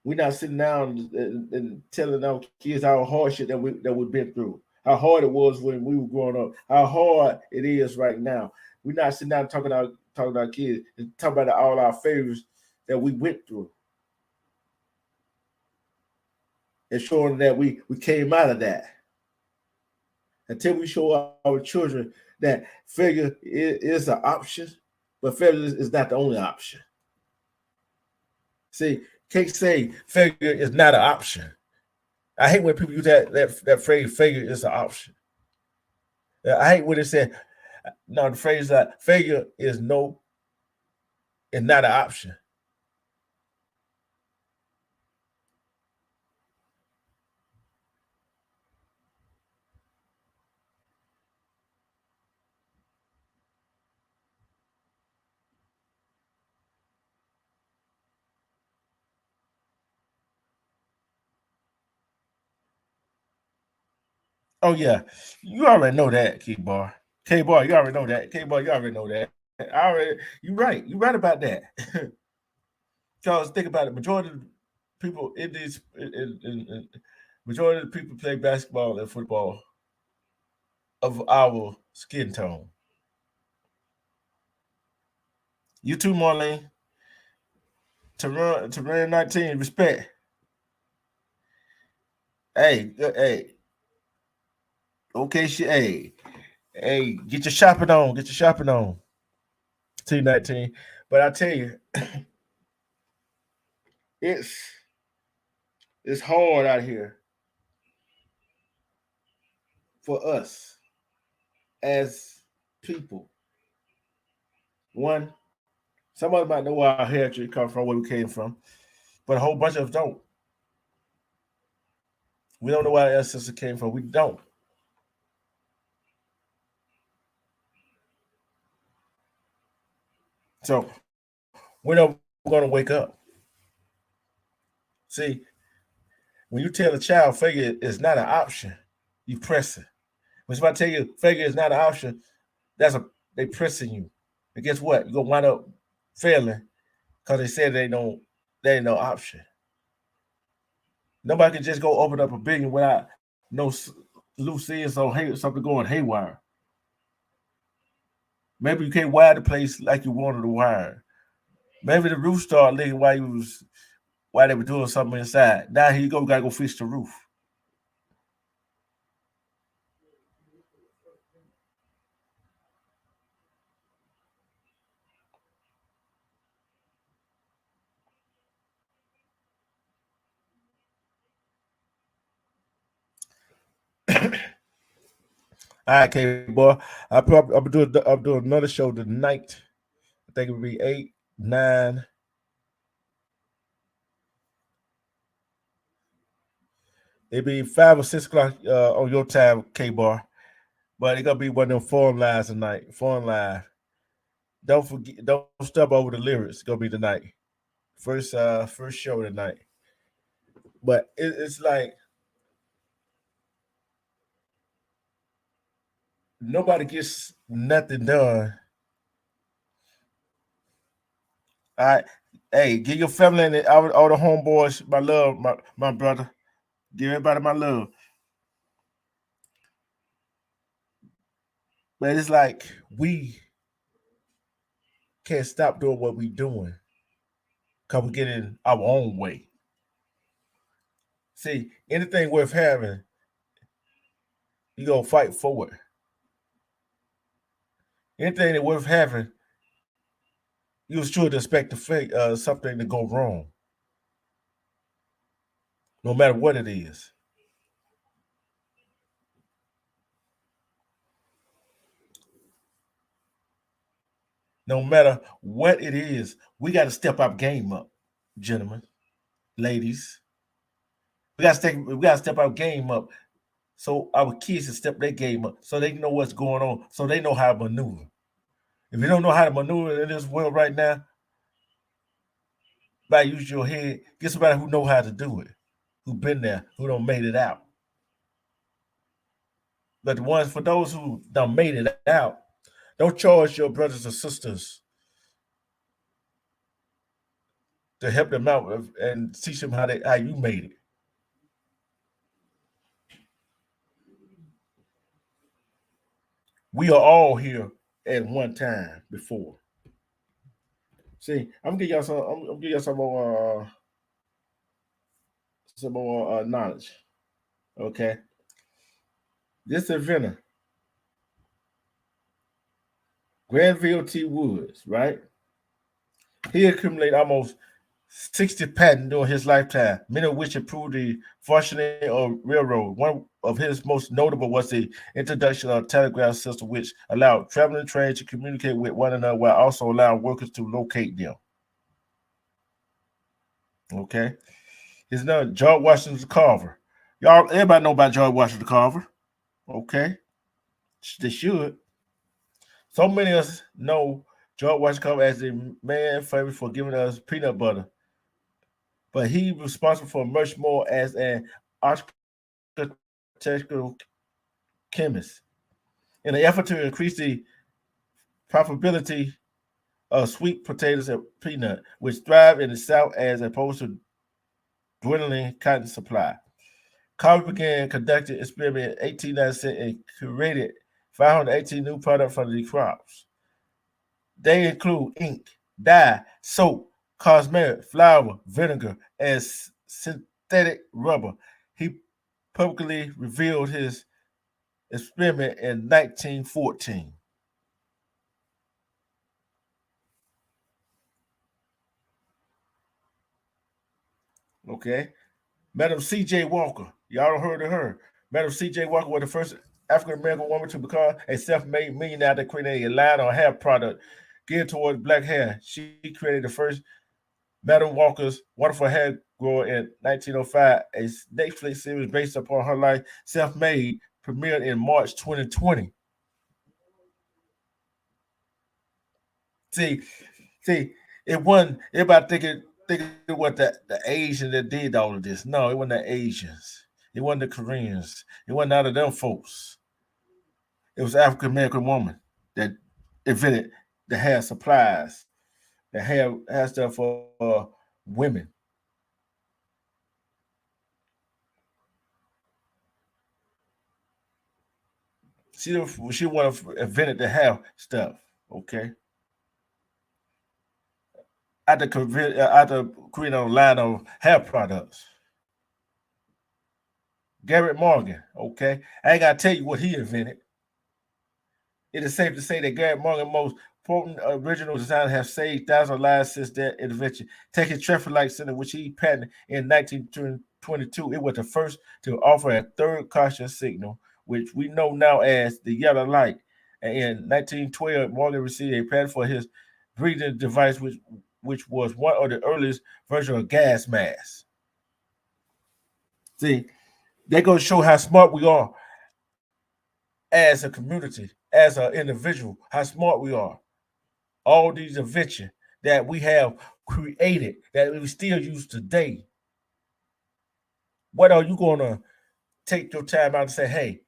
We're not sitting down and telling our kids our hardship that we've been through, how hard it was when we were growing up, how hard it is right now. We're not sitting down talking to our kids and talking about all our favors that we went through and showing that we came out of that. Until we show our children that failure is an option, but failure is not the only option. See, can't say failure is not an option. I hate when people use that phrase failure is an option. I hate when they say no, the phrase that failure is not an option. Oh yeah, you already know that, K Bar. K Bar, you already know that. K Bar, you already know that. You're right. You're right about that. Because think about it, majority of people in these majority of the people play basketball and football of our skin tone. You too, Marlene. To run 19, respect. Hey, okay, hey, get your shopping on, get your shopping on. T19. But I tell you, it's it's hard out here for us as people One, some of us might know where our heritage come from, where we came from, but a whole bunch of us don't. We don't know where our ancestors came from. We don't. So we're never going to wake up. See, when you tell a child failure is not an option, you press it. When somebody tell you failure is not an option, that's a they pressing you. And guess what? You're gonna wind up failing because they said they ain't no option. Nobody can just go open up a building without no loose ends or something going haywire. Maybe you can't wire the place like you wanted to wire. Maybe the roof started leaking while they were doing something inside. Now here you go, gotta go fix the roof. All right, K boy. I'm doing another show tonight. I think it would be 8, 9. It'd be 5 or 6 o'clock on your time, K bar. But it's gonna be one of them foreign lines tonight. Foreign line. Don't step over the lyrics. It's gonna be tonight. First show tonight. But it's like nobody gets nothing done. All right. Hey, give your family and all the homeboys my love, my brother. Give everybody my love. But it's like we can't stop doing what we doing because we get in our own way. See, anything worth having, you gonna fight for it. Anything that worth having, you was sure to expect something to go wrong, no matter what it is. No matter what it is, we got to step our game up, gentlemen, ladies. We got to step our game up so our kids can step their game up, so they know what's going on, so they know how to maneuver. If you don't know how to maneuver in this world right now, by use your head, get somebody who know how to do it, who been there, who don't made it out. But the ones for those who done made it out, don't charge your brothers and sisters to help them out and teach them how you made it. We are all here at one time before. See, I'm gonna give y'all some more knowledge. Okay, this inventor, Granville T. Woods, right? He accumulated almost 60 patents during his lifetime, many of which improved the functioning of railroad. One of his most notable was the introduction of a telegraph system, which allowed traveling trains to communicate with one another while also allowing workers to locate them. Okay. His name George Washington Carver. Y'all, everybody know about George Washington Carver. Okay. They should. So many of us know George Washington Carver as the man famous for giving us peanut butter, but he was responsible for much more as an architectural chemist. In an effort to increase the profitability of sweet potatoes and peanut, which thrive in the South as opposed to dwindling cotton supply. Carver began conducting experiments in 1896 and created 518 new products from the crops. They include ink, dye, soap, cosmetic, flour, vinegar, and synthetic rubber. He publicly revealed his experiment in 1914. Okay. Madam C.J. Walker. Y'all don't heard of her. Madam C.J. Walker was the first African American woman to become a self made millionaire that created a line or hair product geared towards black hair. She created the first Madam Walker's Wonderful Hair Grower in 1905, a Netflix series based upon her life, self-made, premiered in March 2020. See, see, it wasn't everybody thinking it was the Asians that did all of this. No, it wasn't the Asians. It wasn't the Koreans. It wasn't none of them folks. It was African American woman that invented the hair supplies, the hair stuff for women. She wanted invented the hair stuff. Okay, after creating a line of hair products. Garrett Morgan. Okay, I ain't gotta tell you what he invented. It is safe to say that Garrett Morgan's most potent original design have saved thousands of lives since their invention. Taking traffic light center, which he patented in 1922, it was the first to offer a third caution signal, which we know now as the yellow light. And in 1912, Morgan received a patent for his breathing device, which was one of the earliest versions of gas mask. See, they gonna show how smart we are as a community, as an individual, how smart we are. All these inventions that we have created that we still use today. What are you gonna take your time out and say, hey,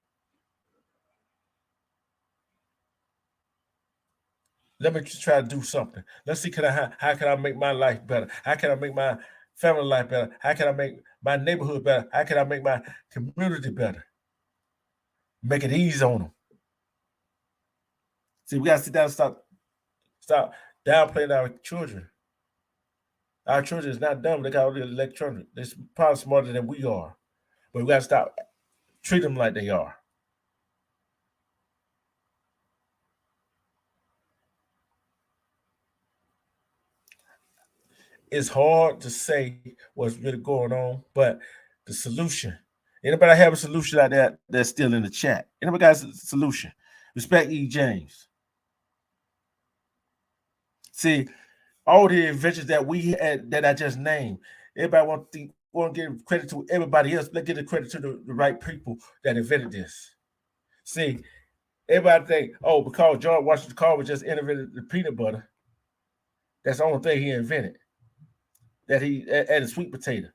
let me just try to do something. Let's see, how can I make my life better? How can I make my family life better? How can I make my neighborhood better? How can I make my community better? Make it easy on them. See, we gotta sit down and stop downplaying our children. Our children is not dumb. They got all the electronics. They're probably smarter than we are. But we got to stop treat them like they are. It's hard to say what's really going on, but the solution. Anybody have a solution out there that's still in the chat? Anybody got a solution? Respect E. James. See, all the inventions that we had that I just named, everybody want to give credit to everybody else. Let's give the credit to the right people that invented this. See, everybody think, oh, because George Washington Carver just invented the peanut butter, that's the only thing he invented. That he added sweet potato.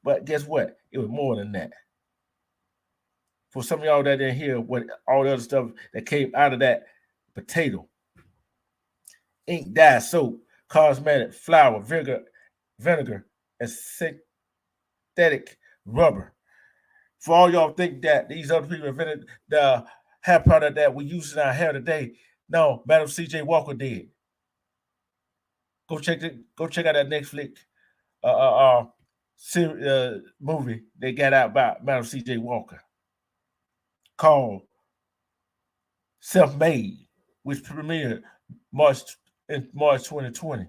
But guess what? It was more than that. For some of y'all that didn't hear what all the other stuff that came out of that potato. Ink, dye, soap, cosmetic, flour, vinegar, and synthetic rubber. For all y'all think that these other people invented the hair product that we use in our hair today, no, Madam C.J. Walker did. Go check out that Netflix movie they got out about Madam C.J. Walker called Self-Made, which premiered March in March 2020.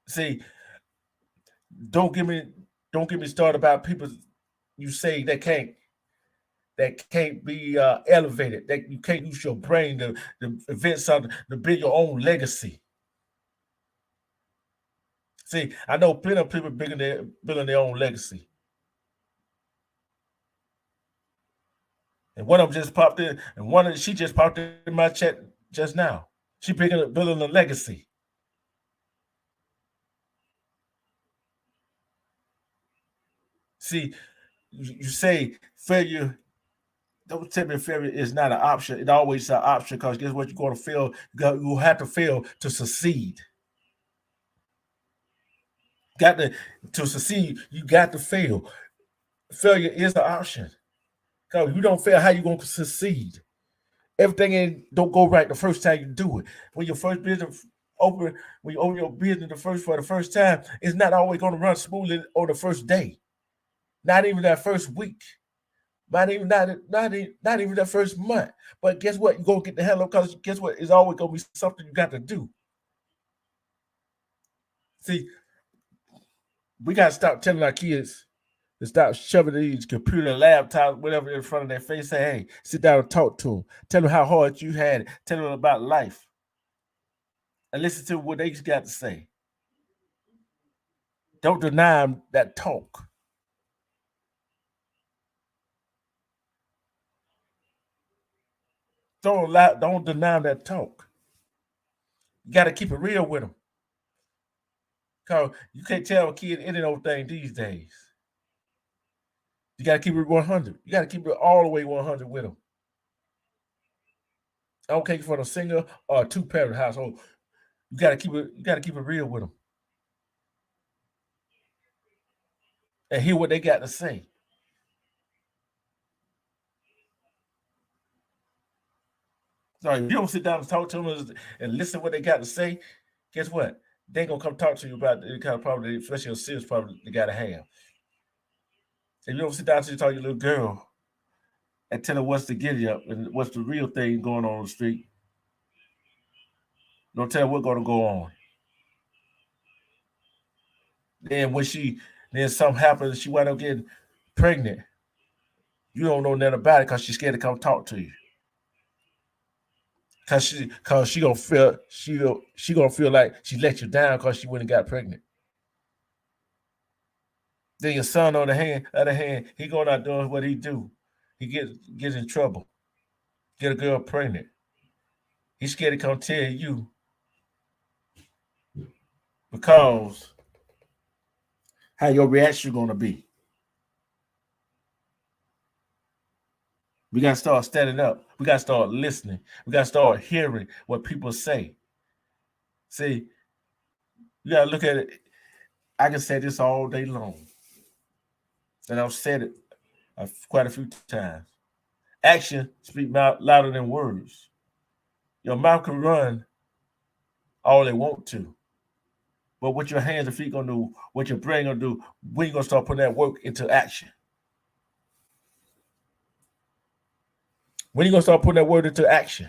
See, don't get me don't get me started about people you say that can't be elevated, that you can't use your brain to invent something to build your own legacy. See, I know plenty of people building their own legacy. And one of them just popped in, and she just popped in my chat just now. She building a legacy. See, you say failure. Don't tell me failure is not an option. It always an option because guess what? You're going to fail. You have to fail to succeed. Got to succeed. You got to fail. Failure is an option. Because you don't fail, how you going to succeed? Everything don't go right the first time you do it. When your first business when you open your business for the first time, it's not always going to run smoothly on the first day. Not even that first week. Not even that first month. But guess what? You're gonna get the hell up because guess what? It's always gonna be something you got to do. See, we gotta stop telling our kids to stop shoving these computer, laptops, whatever in front of their face. Say, hey, sit down and talk to them. Tell them how hard you had it. Tell them about life. And listen to what they got to say. Don't deny them that talk. Don't deny them that talk. You got to keep it real with them. Cause you can't tell a kid any old thing these days. You got to keep it 100. You got to keep it all the way 100 with them. I don't care for a single or a two-parent household. You got to keep it. You got to keep it real with them and hear what they got to say. So if you don't sit down and talk to them and listen to what they got to say, guess what? They ain't gonna come talk to you about the kind of problem, especially a serious problem they gotta have. If you don't sit down and talk to your little girl and tell her what's the giddy up and what's the real thing going on the street, don't tell her what's gonna go on. Then then something happens, she wind up getting pregnant. You don't know nothing about it because she's scared to come talk to you. Cause she gonna feel she gonna feel like she let you down because she went and got pregnant. Then your son on the other hand, he going out doing what he do. He gets in trouble, get a girl pregnant. He's scared to come tell you because how your reaction gonna be. We gotta start standing up. We gotta start listening. We gotta start hearing what people say. See, you gotta look at it. I can say this all day long, and I've said it quite a few times. Action speak louder than words. Your mouth can run all they want to, but what your hands and feet gonna do, what your brain gonna do, when you gonna start putting that work into action? When you gonna start putting that word into action?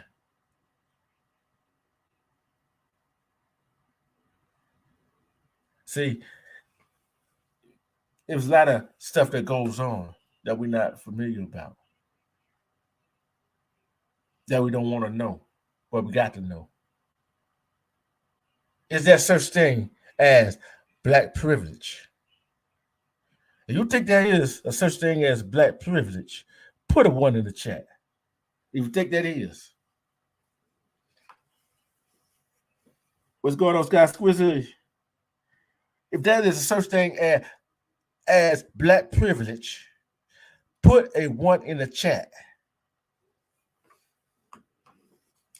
See, there's a lot of stuff that goes on that we're not familiar about, that we don't want to know, but we got to know. Is there such thing as black privilege? If you think there is a such thing as black privilege, put a one in the chat. If you think that is. What's going on, Scott Squizzy? If there is a such thing as black privilege, put a one in the chat.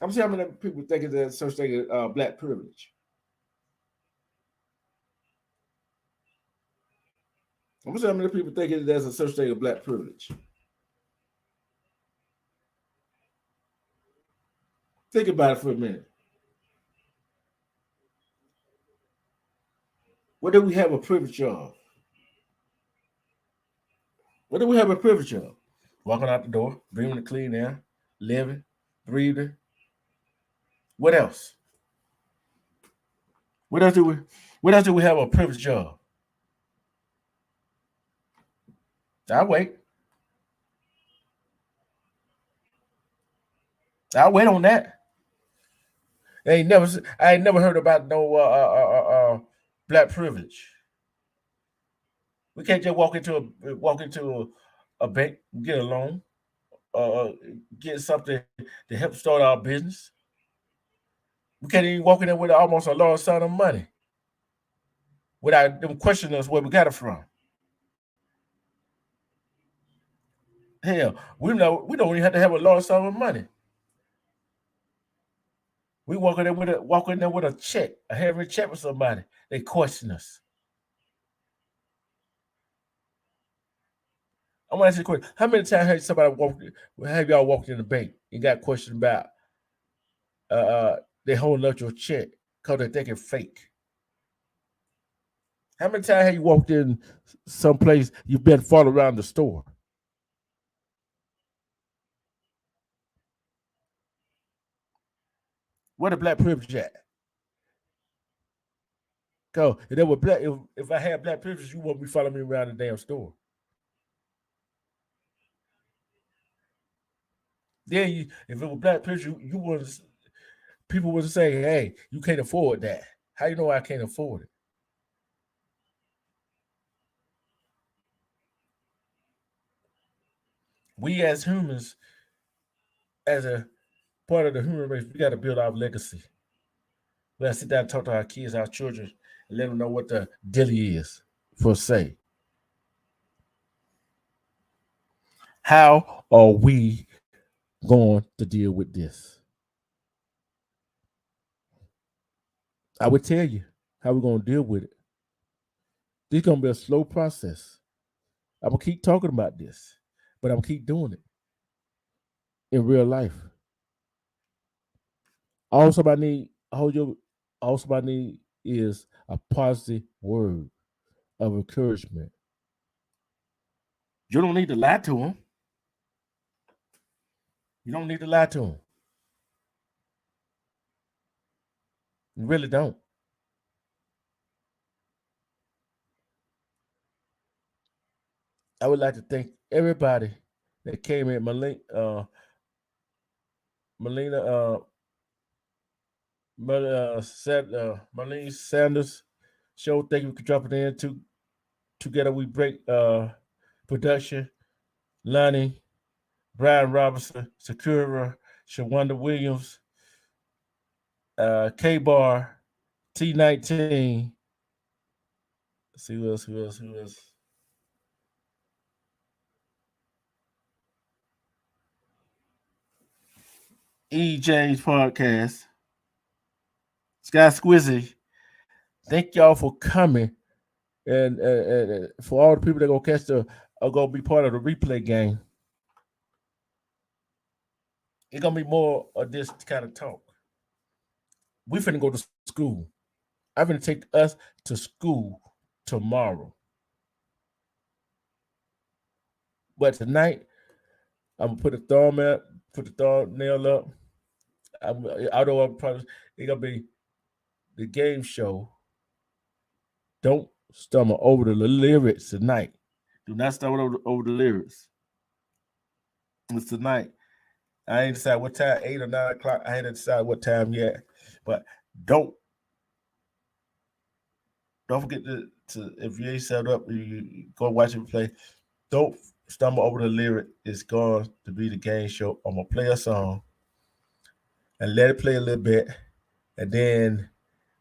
I'm seeing how many people think there's such thing as black privilege. I'm gonna see how many people think there's a such thing as black privilege. Think about it for a minute. What do we have a privilege of? What do we have a privilege of? Walking out the door, breathing the clean air, living, breathing. What else? What else do we have a privilege of? I'll wait. I'll wait on that. I ain't never heard about no black privilege. We can't just walk into a bank, get a loan, uh, get something to help start our business. We can't even walk in there with almost a large sum of money without them questioning us where we got it from. Hell, we don't even have to have a large sum of money. We walk in there with a check, a heavy check with somebody. They question us. I want to ask you a question. How many times have y'all walked in the bank and got questioned about they holding up your check because they think it's fake? How many times have you walked in someplace you've been followed around the store? Where the black privilege at? Cause if I had black privilege, you won't be following me around the damn store. Then if it was black picture, you would people would say, "Hey, you can't afford that." How you know I can't afford it? We as humans, as a part of the human race, we got to build our legacy. We got to sit down and talk to our kids, our children, and let them know what the dilly is. For say, how are we going to deal with this? I would tell you how we're going to deal with it. This is going to be a slow process. I'm going to keep talking about this, but I'm going to keep doing it in real life. All somebody need, all somebody need is a positive word of encouragement. You don't need to lie to them. You don't need to lie to them. You really don't. I would like to thank everybody that came in. Melina, Marlene Sanders show. Thank you for dropping in. Together we break production. Lonnie, Brian Robinson, Sakura, Shawanda Williams, K Bar, T19. Let's see who else? Who else? Who else? E James Podcast. Sky Squizzy. Thank y'all for coming. And for all the people that gonna catch the are gonna be part of the replay game, it's gonna be more of this kind of talk. We finna go to school. I'm gonna take us to school tomorrow. But tonight, I'm gonna put the thumbnail up. Although I'm probably it's gonna be the game show. Don't stumble over the lyrics tonight. Do not stumble over the lyrics. It's tonight. I ain't decide what time, 8 or 9 o'clock. I ain't decide what time yet. But don't don't forget to if you ain't set up, you go watch it play. Don't stumble over the lyric. It's going to be the game show. I'm gonna play a song and let it play a little bit, and then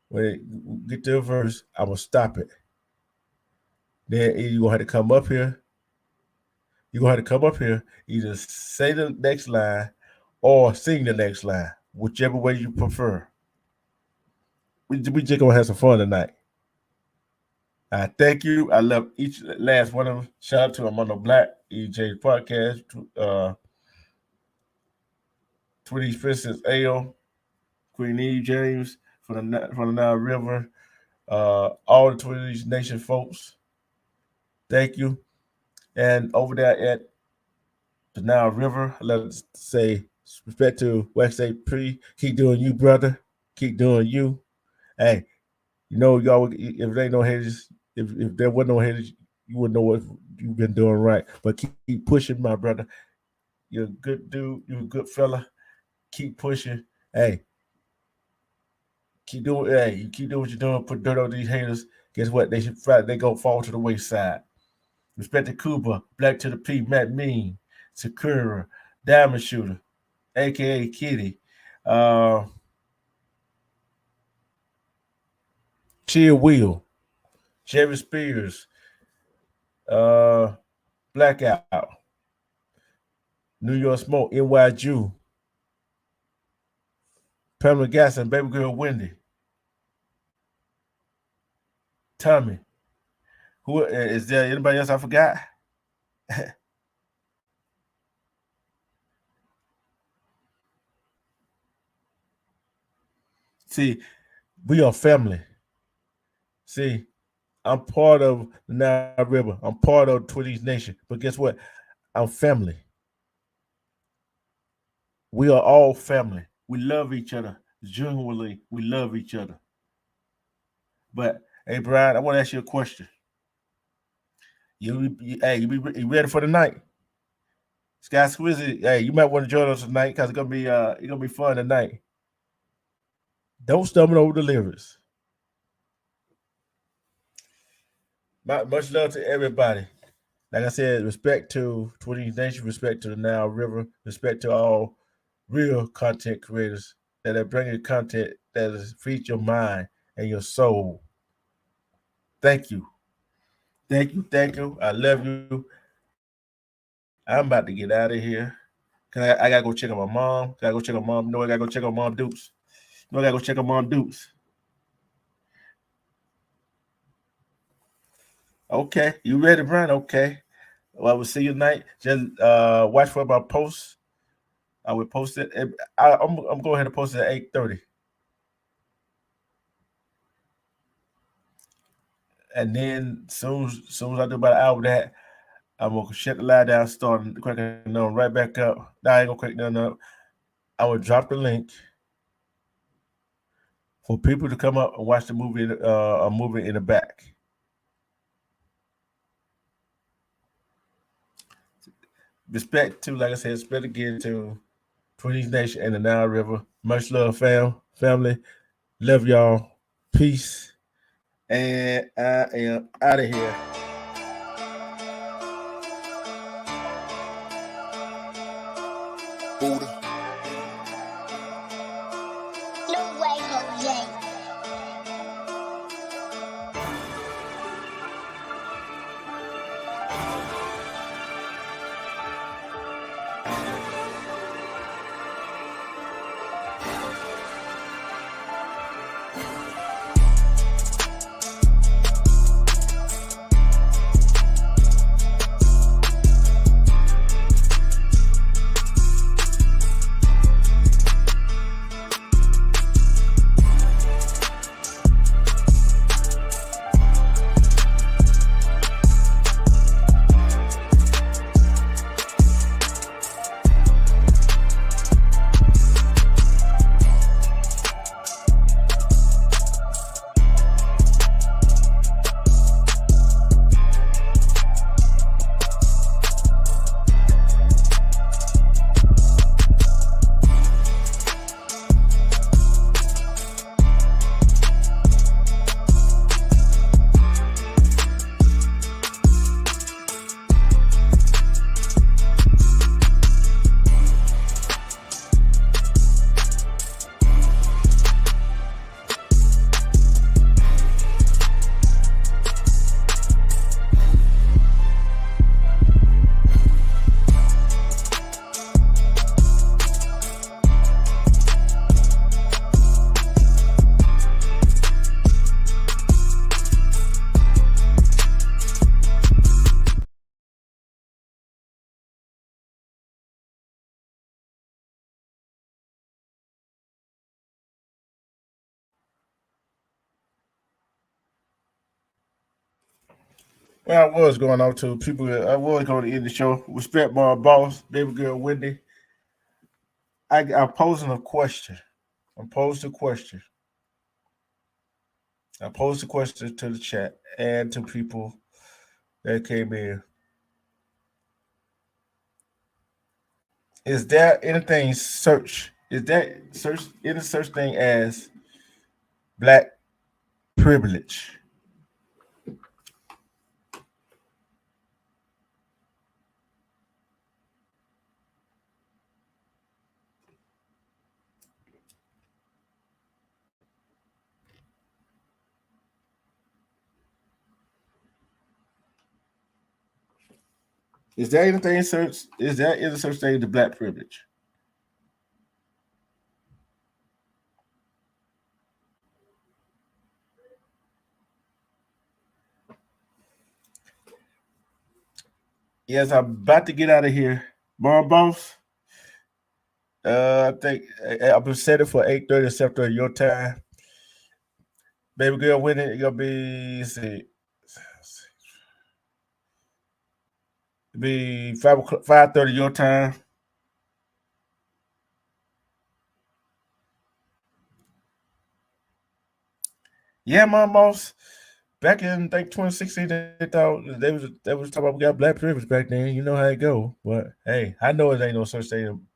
when it get to a verse, I'm gonna stop it. Then you gonna have to come up here. You gonna have to come up here, either say the next line or sing the next line, whichever way you prefer. We just gonna have some fun tonight. I thank you. I love each last one of them. Shout out to Armando Black, EJ Podcast, 20 Princess Ale, Queen E James from the Nile River, all the 20 Nation folks. Thank you. And over there at the Nile River, let's say respect to Wax A Pre. Keep doing you, brother. Keep doing you. Hey, you know, y'all, if there ain't no haters, if there wasn't no haters, you wouldn't know what you've been doing right. But keep pushing, my brother. You're a good dude. You're a good fella. Keep pushing. Hey, keep doing. Hey, you keep doing what you're doing. Put dirt on these haters. Guess what? They gonna fall to the wayside. Respect to Cuba, Black to the P, Matt Mean, Sakura, Diamond Shooter, aka Kitty, uh, Chill Wheel, Jerry Spears, uh, Blackout, New York Smoke, NY Jew, Pamela Gasson, Baby Girl Wendy, Tommy. Who is there? Anybody else I forgot? See, we are family. See, I'm part of the Nile River. I'm part of Twitty's Nation. But guess what? I'm family. We are all family. We love each other. Genuinely, we love each other. But hey, Brian, I want to ask you a question. You ready for the night? Sky Squizzy, hey, you might want to join us tonight because it's gonna be fun tonight. Don't stumble over the lyrics. Much love to everybody. Like I said, respect to 20 Nation, respect to the Nile River, respect to all real content creators that are bringing content that is feed your mind and your soul. Thank you. Thank you. Thank you. I love you. I'm about to get out of here. Cause I gotta go check on my mom. Gotta go check on mom. No, I gotta go check on mom Dukes. No, I gotta go check on mom Dukes. Okay, you ready, Brian? Okay. Well, I will see you tonight. Just watch for my posts. I will post it. I'm going ahead and post it at 8:30. And then soon as I do about an hour of that, I'm gonna shut the light down, start cracking them right back up. Now I ain't gonna crack none up. I will drop the link for people to come up and watch the movie, a movie in the back. Respect to, like I said, respect again to 20 Nation and the Nile River. Much love, family. Love y'all. Peace. And I am out of here. Buddha. No way, Jose. Well, I was going out to people. I was going to end the show. Respect my boss, baby girl Wendy. I'm posing a question. I'm posing a question. I posed a question to the chat and to people that came in. Is there anything search? Is that search any such thing as black privilege? Is there anything search? Is there any such thing as black privilege? Yes, I'm about to get out of here. Mom boss. I think I've been set it for 8:30 Central your time. Baby girl winning, it gonna be see, be 5 o'clock, 5:30 your time. Yeah, mom boss. back in I think 2016, they thought they was talking about we got black privilege back then. You know how it go. But hey, I know it ain't no such thing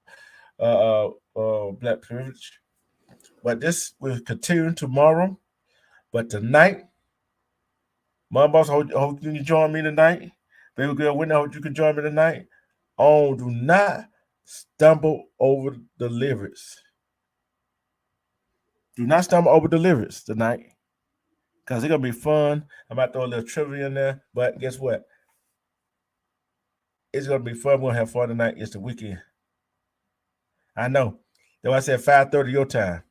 black privilege. But this will continue tomorrow. But tonight, my boss, hope you can join me tonight. Baby girl, Whitney, hope you can join me tonight. Oh, do not stumble over the lyrics. Do not stumble over the lyrics tonight. Because it's gonna be fun. I might throw a little trivia in there. But guess what? It's gonna be fun. We're gonna have fun tonight. It's the weekend. I know. That's why I said 5:30 your time.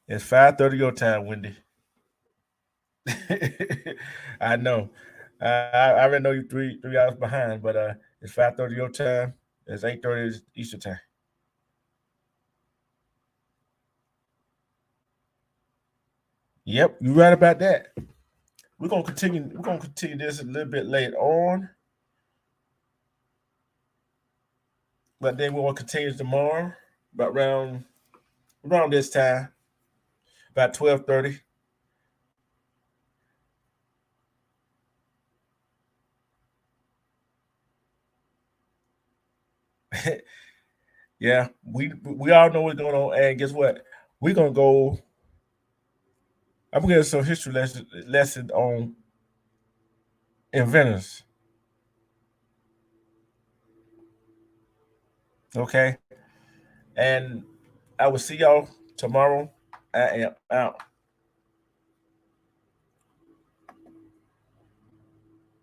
It's 5:30 your time, Wendy. I know. I already know you three hours behind, but it's 5:30 your time. It's 8:30 Eastern time. Yep, you're right about that. We're gonna continue. We're gonna continue this a little bit later on, but then we're gonna continue tomorrow, about around this time, about 12:30. Yeah, we all know what's going on, and guess what? We're gonna go. I'm gonna get some history lesson on inventors. Okay, and I will see y'all tomorrow. I am out.